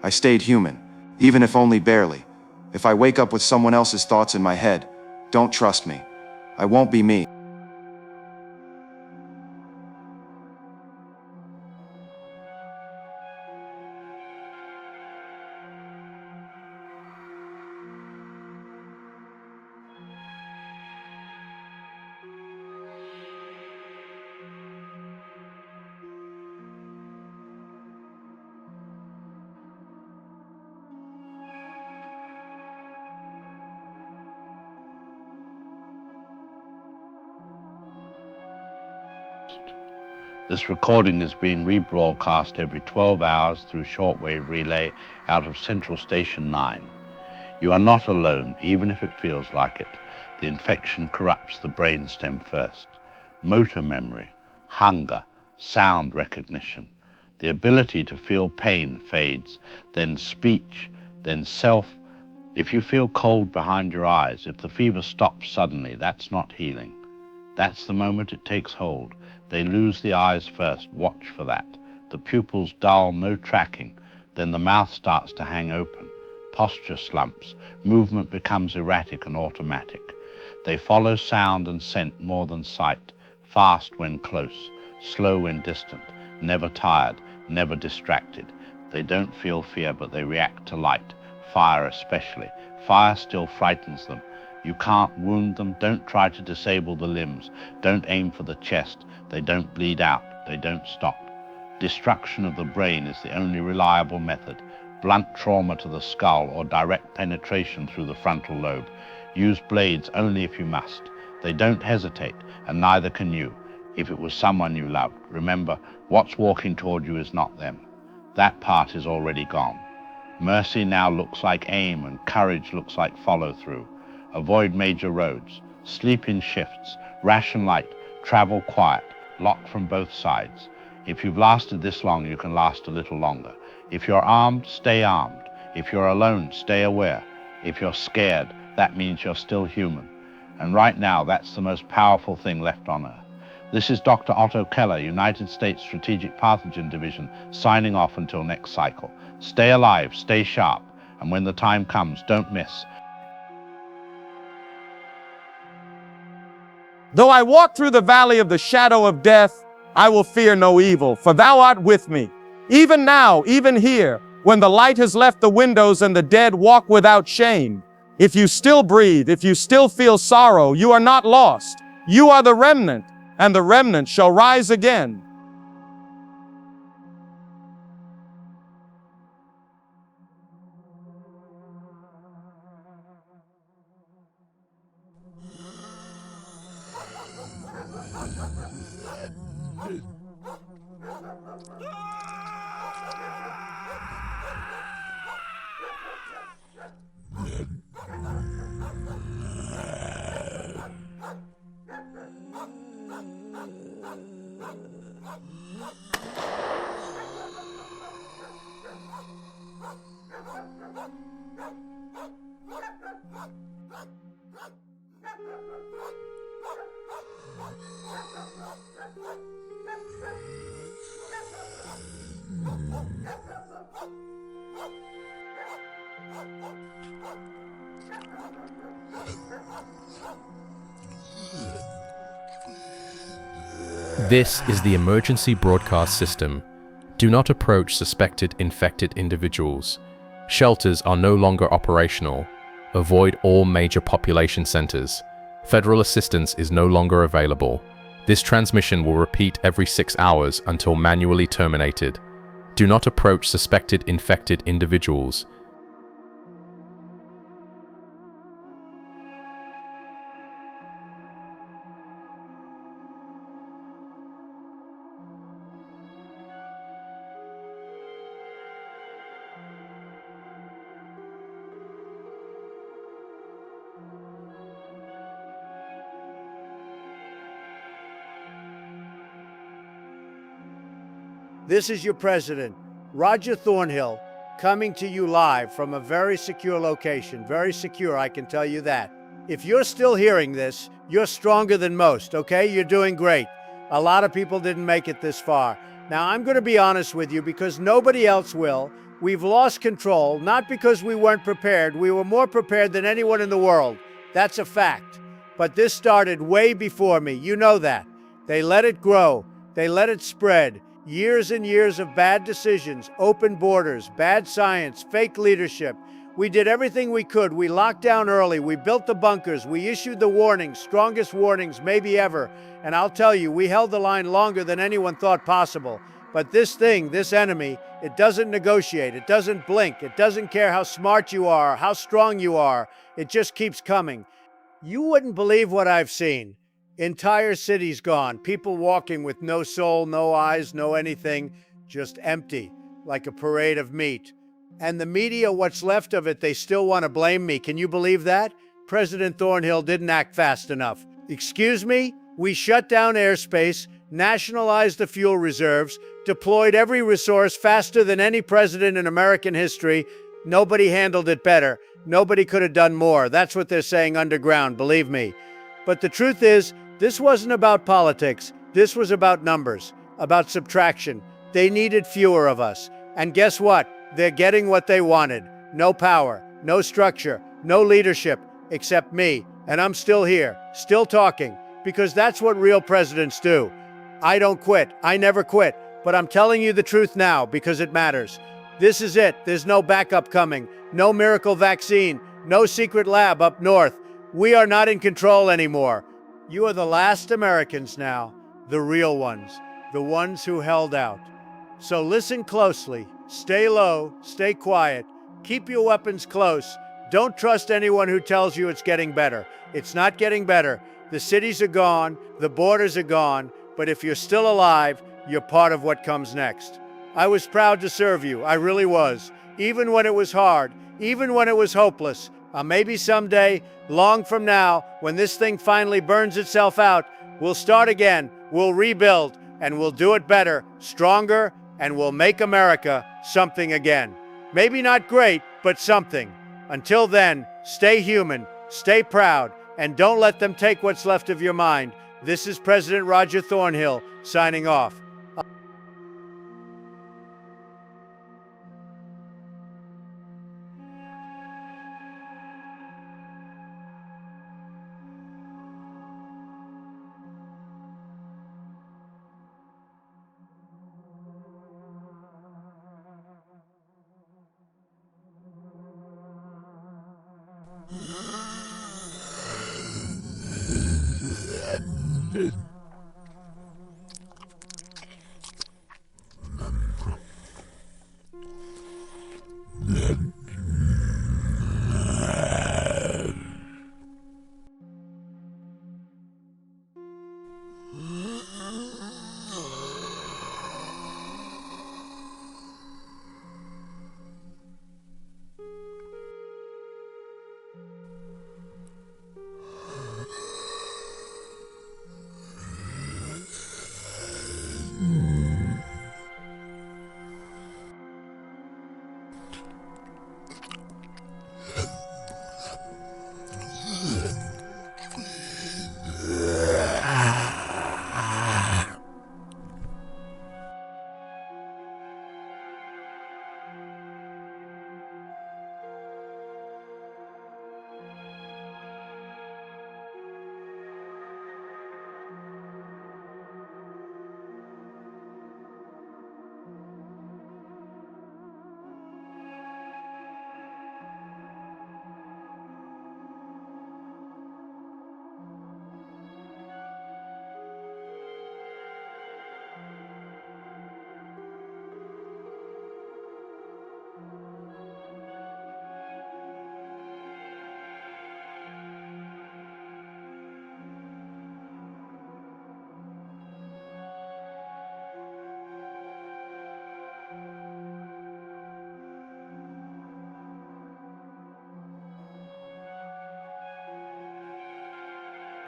I stayed human, even if only barely. If I wake up with someone else's thoughts in my head, don't trust me. I won't be me. This recording is being rebroadcast every 12 hours through shortwave relay out of Central Station 9. You are not alone, even if it feels like it. The infection corrupts the brainstem first. Motor memory, hunger, sound recognition. The ability to feel pain fades, then speech, then self. If you feel cold behind your eyes, if the fever stops suddenly, that's not healing. That's the moment it takes hold. They lose the eyes first. Watch for that. The pupils dull, no tracking. Then the mouth starts to hang open. Posture slumps. Movement becomes erratic and automatic. They follow sound and scent more than sight. Fast when close, slow when distant. Never tired, never distracted. They don't feel fear, but they react to light. Fire especially. Fire still frightens them. You can't wound them. Don't try to disable the limbs. Don't aim for the chest. They don't bleed out. They don't stop. Destruction of the brain is the only reliable method. Blunt trauma to the skull or direct penetration through the frontal lobe. Use blades only if you must. They don't hesitate, and neither can you. If it was someone you loved, remember, what's walking toward you is not them. That part is already gone. Mercy now looks like aim, and courage looks like follow-through. Avoid major roads. Sleep in shifts. Ration light. Travel quiet. Lock from both sides. If you've lasted this long, you can last a little longer. If you're armed, stay armed. If you're alone, stay aware. If you're scared, that means you're still human. And right now, that's the most powerful thing left on Earth. This is Dr. Otto Keller, United States Strategic Pathogen Division, signing off until next cycle. Stay alive, stay sharp, and when the time comes, don't miss. Though I walk through the valley of the shadow of death, I will fear no evil, for thou art with me. Even now, even here, when the light has left the windows and the dead walk without shame. If you still breathe, if you still feel sorrow, you are not lost. You are the remnant, and the remnant shall rise again. This is the emergency broadcast system. Do not approach suspected infected individuals. Shelters are no longer operational. Avoid all major population centers. Federal assistance is no longer available. This transmission will repeat every 6 hours until manually terminated. Do not approach suspected infected individuals. This is your president, Roger Thornhill, coming to you live from a very secure location. Very secure, I can tell you that. If you're still hearing this, you're stronger than most, okay? You're doing great. A lot of people didn't make it this far. Now, I'm going to be honest with you because nobody else will. We've lost control, not because we weren't prepared. We were more prepared than anyone in the world. That's a fact. But this started way before me. You know that. They let it grow. They let it spread. Years and years of bad decisions, open borders, bad science, fake leadership. We did everything we could. We locked down early. We built the bunkers. We issued the warnings, strongest warnings maybe ever. And I'll tell you, we held the line longer than anyone thought possible. But this thing, this enemy, it doesn't negotiate. It doesn't blink. It doesn't care how smart you are, how strong you are. It just keeps coming. You wouldn't believe what I've seen. Entire cities gone, people walking with no soul, no eyes, no anything, just empty, like a parade of meat. And the media, what's left of it, they still want to blame me. Can you believe that? President Thornhill didn't act fast enough. Excuse me? We shut down airspace, nationalized the fuel reserves, deployed every resource faster than any president in American history. Nobody handled it better. Nobody could have done more. That's what they're saying underground, believe me. But the truth is, this wasn't about politics. This was about numbers, about subtraction. They needed fewer of us. And guess what? They're getting what they wanted. No power, no structure, no leadership, except me. And I'm still here, still talking, because that's what real presidents do. I don't quit. I never quit. But I'm telling you the truth now because it matters. This is it. There's no backup coming. No miracle vaccine. No secret lab up north. We are not in control anymore. You are the last Americans now, the real ones, the ones who held out. So listen closely, stay low, stay quiet, keep your weapons close. Don't trust anyone who tells you it's getting better. It's not getting better. The cities are gone, the borders are gone, but if you're still alive, you're part of what comes next. I was proud to serve you, I really was, even when it was hard, even when it was hopeless. Maybe someday, long from now, when this thing finally burns itself out, we'll start again, we'll rebuild, and we'll do it better, stronger, and we'll make America something again. Maybe not great, but something. Until then, stay human, stay proud, and don't let them take what's left of your mind. This is President Roger Thornhill signing off.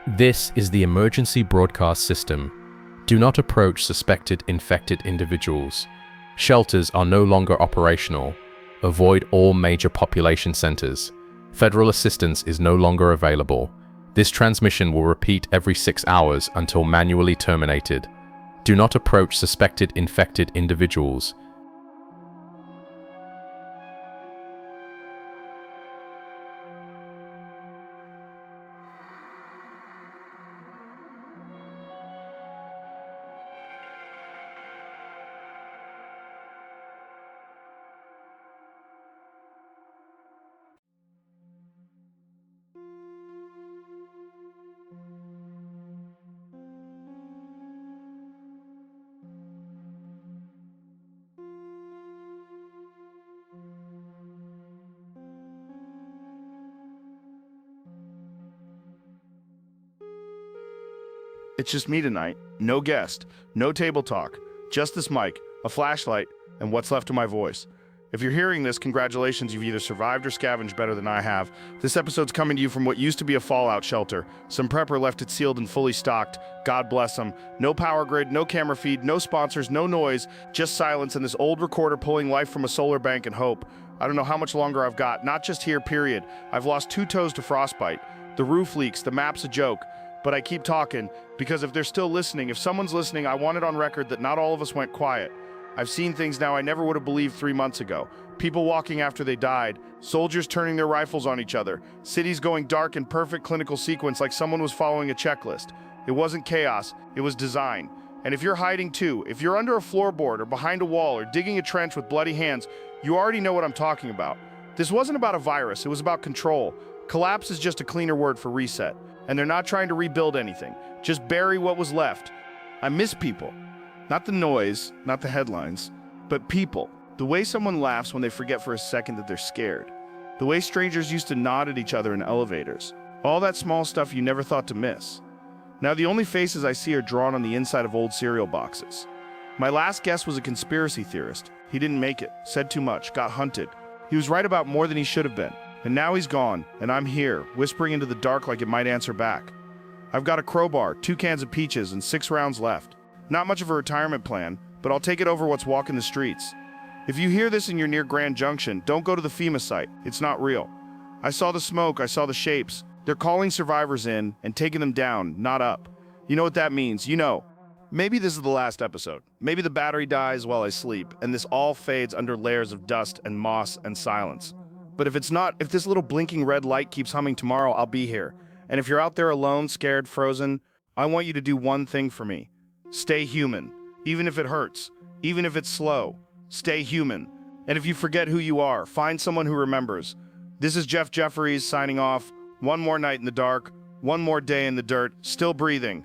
This is the emergency broadcast system. Do not approach suspected infected individuals. Shelters are no longer operational. Avoid all major population centers. Federal assistance is no longer available. This transmission will repeat every 6 hours until manually terminated. Do not approach suspected infected individuals. It's just me tonight. No guest, no table talk, just this mic, a flashlight, and what's left of my voice. If you're hearing this, congratulations, you've either survived or scavenged better than I have. This episode's coming to you from what used to be a fallout shelter. Some prepper left it sealed and fully stocked. God bless them. No power grid, no camera feed, no sponsors, no noise, just silence and this old recorder pulling life from a solar bank and hope. I don't know how much longer I've got, not just here, period. I've lost 2 toes to frostbite. The roof leaks, the map's a joke. But I keep talking, because if they're still listening, if someone's listening, I want it on record that not all of us went quiet. I've seen things now I never would have believed 3 months ago. People walking after they died, soldiers turning their rifles on each other, cities going dark in perfect clinical sequence like someone was following a checklist. It wasn't chaos, it was design. And if you're hiding too, if you're under a floorboard or behind a wall or digging a trench with bloody hands, you already know what I'm talking about. This wasn't about a virus, it was about control. Collapse is just a cleaner word for reset. And they're not trying to rebuild anything. Just bury what was left. I miss people. Not the noise, not the headlines, but people. The way someone laughs when they forget for a second that they're scared. The way strangers used to nod at each other in elevators. All that small stuff you never thought to miss. Now the only faces I see are drawn on the inside of old cereal boxes. My last guest was a conspiracy theorist. He didn't make it, said too much, got hunted. He was right about more than he should have been. And now he's gone, and I'm here, whispering into the dark like it might answer back. I've got a crowbar, 2 cans of peaches, and 6 rounds left. Not much of a retirement plan, but I'll take it over what's walking the streets. If you hear this and you're near Grand Junction, don't go to the FEMA site. It's not real. I saw the smoke, I saw the shapes. They're calling survivors in and taking them down, not up. You know what that means, you know. Maybe this is the last episode. Maybe the battery dies while I sleep, and this all fades under layers of dust and moss and silence. But if it's not, if this little blinking red light keeps humming tomorrow, I'll be here. And if you're out there alone, scared, frozen, I want you to do one thing for me. Stay human. Even if it hurts. Even if it's slow. Stay human. And if you forget who you are, find someone who remembers. This is Jeff Jefferies signing off. One more night in the dark. One more day in the dirt. Still breathing.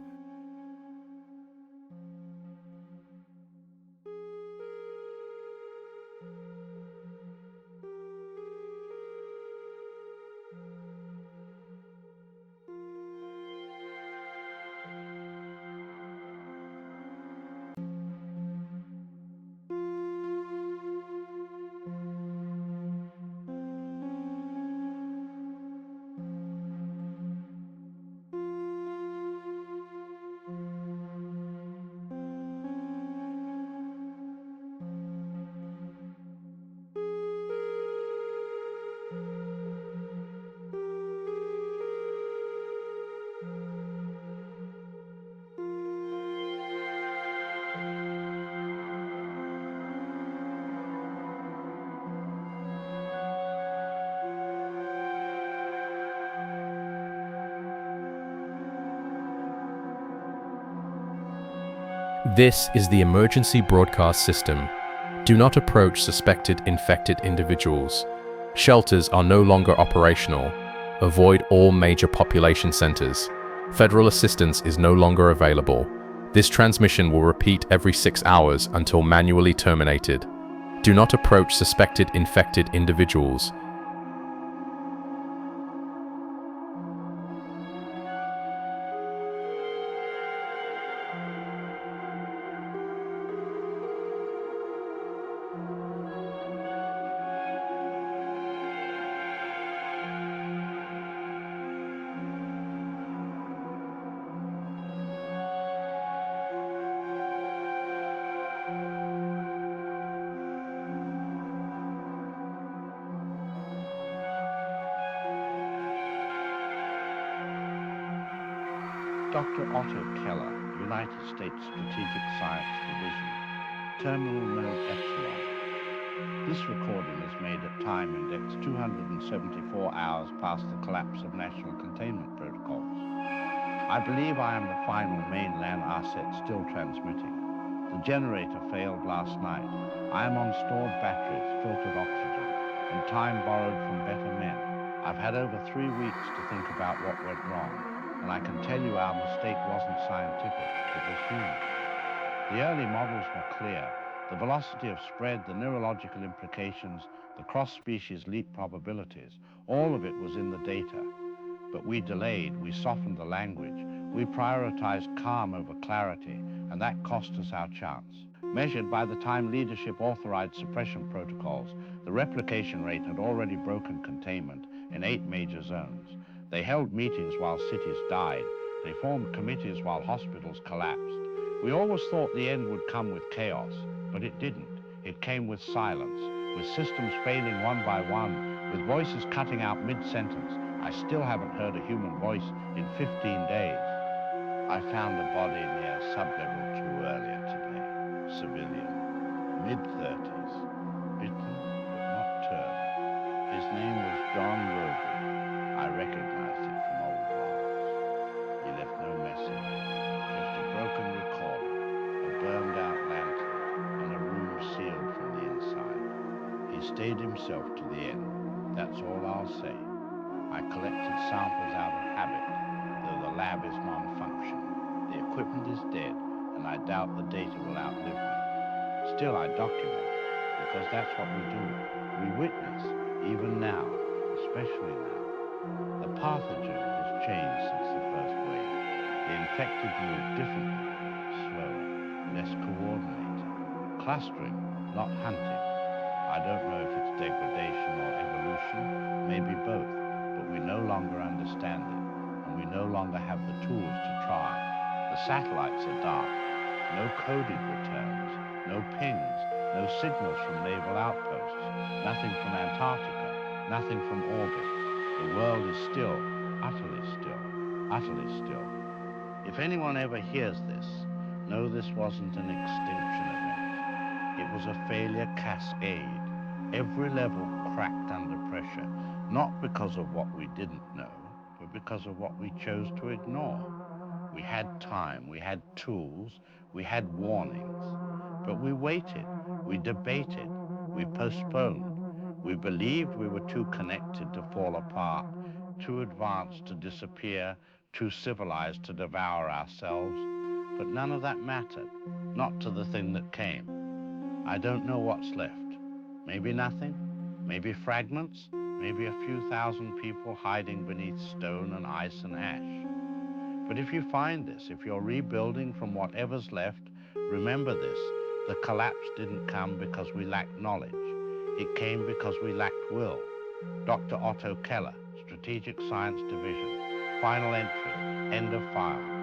This is the emergency broadcast system. Do not approach suspected infected individuals. Shelters are no longer operational. Avoid all major population centers. Federal assistance is no longer available. This transmission will repeat every 6 hours until manually terminated. Do not approach suspected infected individuals. Dr. Otto Keller, United States Strategic Science Division, Terminal Node Epsilon. This recording is made at time index 274 hours past the collapse of national containment protocols. I believe I am the final mainland asset still transmitting. The generator failed last night. I am on stored batteries, filtered oxygen, and time borrowed from better men. I've had over 3 weeks to think about what went wrong, and I can tell you our mistake wasn't scientific, it was human. The early models were clear. The velocity of spread, the neurological implications, the cross-species leap probabilities, all of it was in the data. But we delayed, we softened the language, we prioritized calm over clarity, and that cost us our chance. Measured by the time leadership authorized suppression protocols, the replication rate had already broken containment in 8 major zones. They held meetings while cities died. They formed committees while hospitals collapsed. We always thought the end would come with chaos, but it didn't. It came with silence, with systems failing one by one, with voices cutting out mid-sentence. I still haven't heard a human voice in 15 days. I found a body near sublevel 2 earlier today. Civilian, mid-30s, bitten but not turned. His name was John Roby. I recognized it from old logs. He left no message, just a broken recorder, a burned-out lantern, and a room sealed from the inside. He stayed himself to the end. That's all I'll say. I collected samples out of habit, though the lab is non-functional. The equipment is dead, and I doubt the data will outlive me. Still, I document, because that's what we do. We witness, even now, especially now. The pathogen has changed since the first wave. The infected move differently, slower, less coordinated. Clustering, not hunting. I don't know if it's degradation or evolution, maybe both, but we no longer understand it, and we no longer have the tools to try. The satellites are dark. No coded returns, no pings, no signals from naval outposts, nothing from Antarctica, nothing from orbit. The world is still, utterly still, utterly still. If anyone ever hears this, know this wasn't an extinction event. It was a failure cascade. Every level cracked under pressure, not because of what we didn't know, but because of what we chose to ignore. We had time, we had tools, we had warnings, but we waited, we debated, we postponed. We believed we were too connected to fall apart, too advanced to disappear, too civilized to devour ourselves, but none of that mattered, not to the thing that came. I don't know what's left. Maybe nothing, maybe fragments, maybe a few thousand people hiding beneath stone and ice and ash. But if you find this, if you're rebuilding from whatever's left, remember this: the collapse didn't come because we lacked knowledge. It came because we lacked will. Dr. Otto Keller, Strategic Science Division. Final entry, end of file.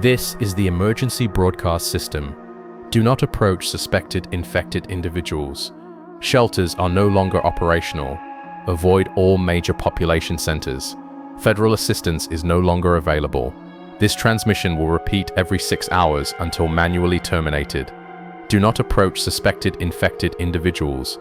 This is the emergency broadcast system. Do not approach suspected infected individuals. Shelters are no longer operational. Avoid all major population centers. Federal assistance is no longer available. This transmission will repeat every 6 hours until manually terminated. Do not approach suspected infected individuals.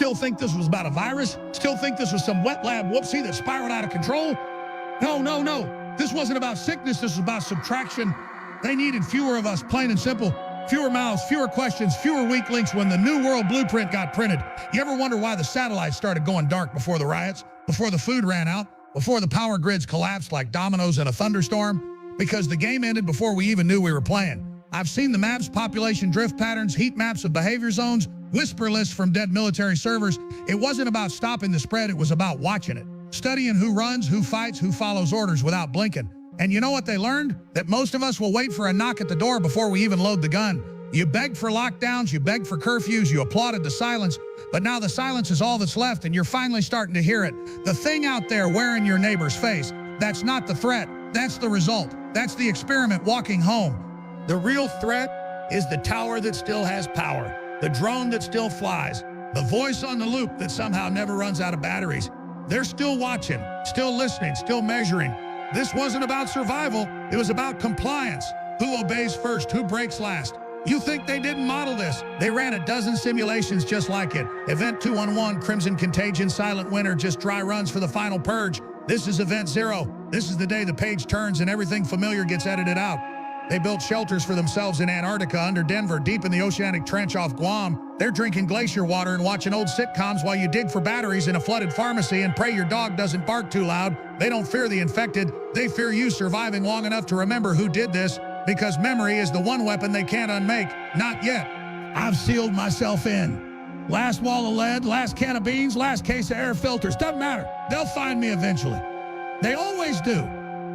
Still think this was about a virus? Still think this was some wet lab whoopsie that spiraled out of control? No, no, no. This wasn't about sickness. This was about subtraction. They needed fewer of us, plain and simple. Fewer mouths, fewer questions, fewer weak links when the New World Blueprint got printed. You ever wonder why the satellites started going dark before the riots, before the food ran out, before the power grids collapsed like dominoes in a thunderstorm? Because the game ended before we even knew we were playing. I've seen the maps, population drift patterns, heat maps of behavior zones, whisper lists from dead military servers. It wasn't about stopping the spread, it was about watching it. Studying who runs, who fights, who follows orders without blinking. And you know what they learned? That most of us will wait for a knock at the door before we even load the gun. You begged for lockdowns, you begged for curfews, you applauded the silence, but now the silence is all that's left and you're finally starting to hear it. The thing out there wearing your neighbor's face, that's not the threat, that's the result. That's the experiment walking home. The real threat is the tower that still has power, the drone that still flies, the voice on the loop that somehow never runs out of batteries. They're still watching, still listening, still measuring. This wasn't about survival, it was about compliance. Who obeys first, who breaks last? You think they didn't model this? They ran a dozen simulations just like it. Event 211, Crimson Contagion, Silent Winter, just dry runs for the final purge. This is Event 0. This is the day the page turns and everything familiar gets edited out. They built shelters for themselves in Antarctica, under Denver, deep in the oceanic trench off Guam. They're drinking glacier water and watching old sitcoms while you dig for batteries in a flooded pharmacy and pray your dog doesn't bark too loud. They don't fear the infected. They fear you surviving long enough to remember who did this, because memory is the one weapon they can't unmake. Not yet. I've sealed myself in. Last wall of lead, last can of beans, last case of air filters. Doesn't matter. They'll find me eventually. They always do.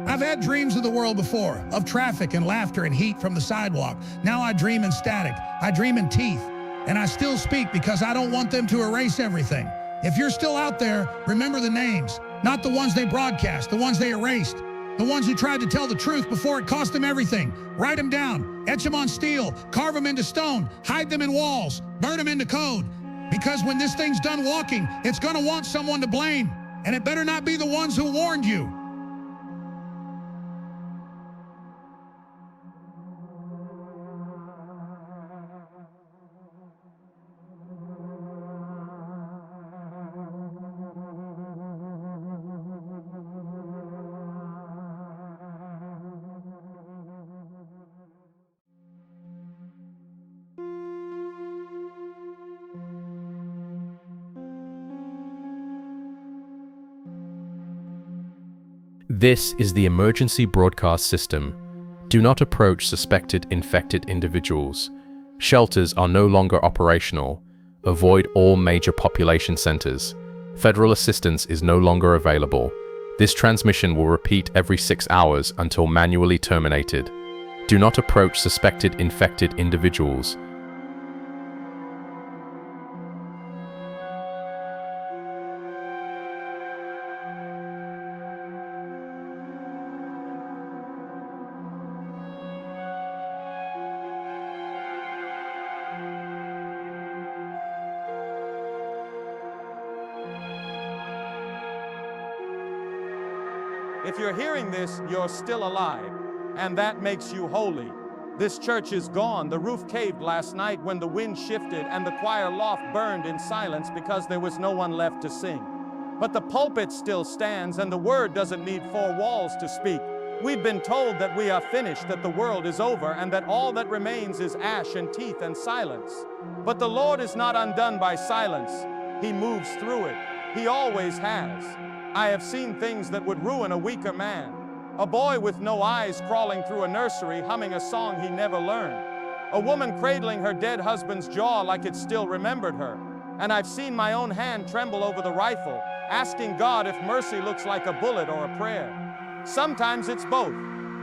I've had dreams of the world before, of traffic and laughter and heat from the sidewalk. Now I dream in static. I dream in teeth. And I still speak because I don't want them to erase everything. If you're still out there, remember the names. Not the ones they broadcast, the ones they erased. The ones who tried to tell the truth before it cost them everything. Write them down, etch them on steel, carve them into stone, hide them in walls, burn them into code. Because when this thing's done walking, it's gonna want someone to blame. And it better not be the ones who warned you. This is the emergency broadcast system. Do not approach suspected infected individuals. Shelters are no longer operational. Avoid all major population centers. Federal assistance is no longer available. This transmission will repeat every 6 hours until manually terminated. Do not approach suspected infected individuals. If you're hearing this, you're still alive, and that makes you holy. This church is gone. The roof caved last night when the wind shifted and the choir loft burned in silence because there was no one left to sing. But the pulpit still stands, and the word doesn't need 4 walls to speak. We've been told that we are finished, that the world is over, and that all that remains is ash and teeth and silence. But the Lord is not undone by silence. He moves through it. He always has. I have seen things that would ruin a weaker man. A boy with no eyes crawling through a nursery humming a song he never learned. A woman cradling her dead husband's jaw like it still remembered her. And I've seen my own hand tremble over the rifle, asking God if mercy looks like a bullet or a prayer. Sometimes it's both.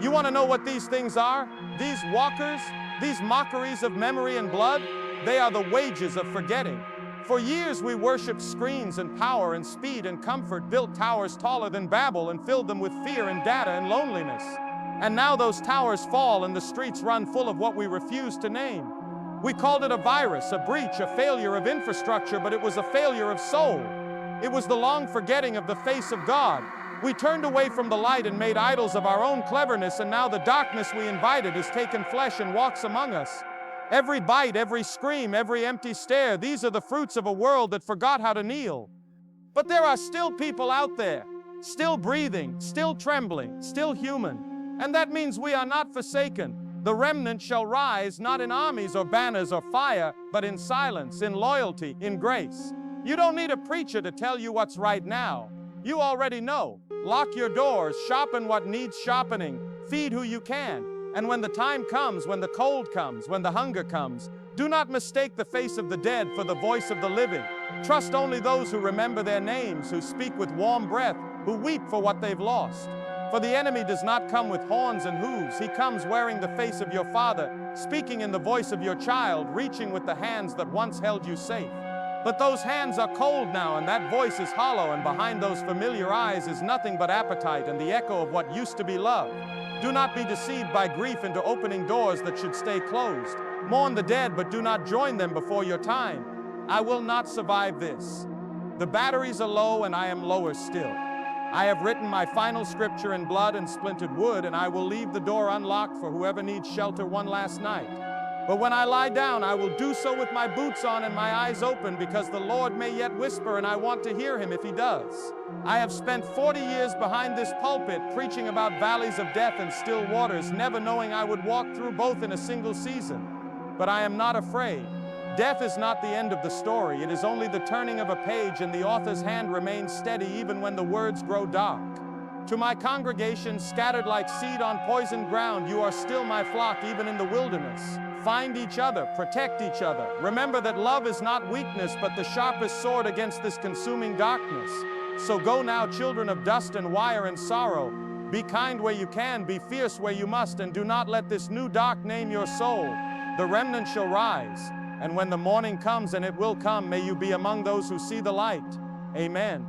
You want to know what these things are? These walkers, these mockeries of memory and blood, they are the wages of forgetting. For years we worshipped screens and power and speed and comfort, built towers taller than Babel and filled them with fear and data and loneliness. And now those towers fall and the streets run full of what we refuse to name. We called it a virus, a breach, a failure of infrastructure, but it was a failure of soul. It was the long forgetting of the face of God. We turned away from the light and made idols of our own cleverness, and now the darkness we invited has taken flesh and walks among us. Every bite, every scream, every empty stare, these are the fruits of a world that forgot how to kneel. But there are still people out there, still breathing, still trembling, still human. And that means we are not forsaken. The remnant shall rise, not in armies or banners or fire, but in silence, in loyalty, in grace. You don't need a preacher to tell you what's right now. You already know. Lock your doors, sharpen what needs sharpening, feed who you can. And when the time comes, when the cold comes, when the hunger comes, do not mistake the face of the dead for the voice of the living. Trust only those who remember their names, who speak with warm breath, who weep for what they've lost. For the enemy does not come with horns and hooves. He comes wearing the face of your father, speaking in the voice of your child, reaching with the hands that once held you safe. But those hands are cold now, and that voice is hollow, and behind those familiar eyes is nothing but appetite and the echo of what used to be love. Do not be deceived by grief into opening doors that should stay closed. Mourn the dead, but do not join them before your time. I will not survive this. The batteries are low, and I am lower still. I have written my final scripture in blood and splintered wood, and I will leave the door unlocked for whoever needs shelter one last night. But when I lie down, I will do so with my boots on and my eyes open, because the Lord may yet whisper, and I want to hear him if he does. I have spent 40 years behind this pulpit preaching about valleys of death and still waters, never knowing I would walk through both in a single season. But I am not afraid. Death is not the end of the story. It is only the turning of a page, and the author's hand remains steady even when the words grow dark. To my congregation, scattered like seed on poisoned ground, you are still my flock even in the wilderness. Find each other, protect each other. Remember that love is not weakness, but the sharpest sword against this consuming darkness. So go now, children of dust and wire and sorrow. Be kind where you can, be fierce where you must, and do not let this new dark name your soul. The remnant shall rise, and when the morning comes, and it will come, may you be among those who see the light. Amen.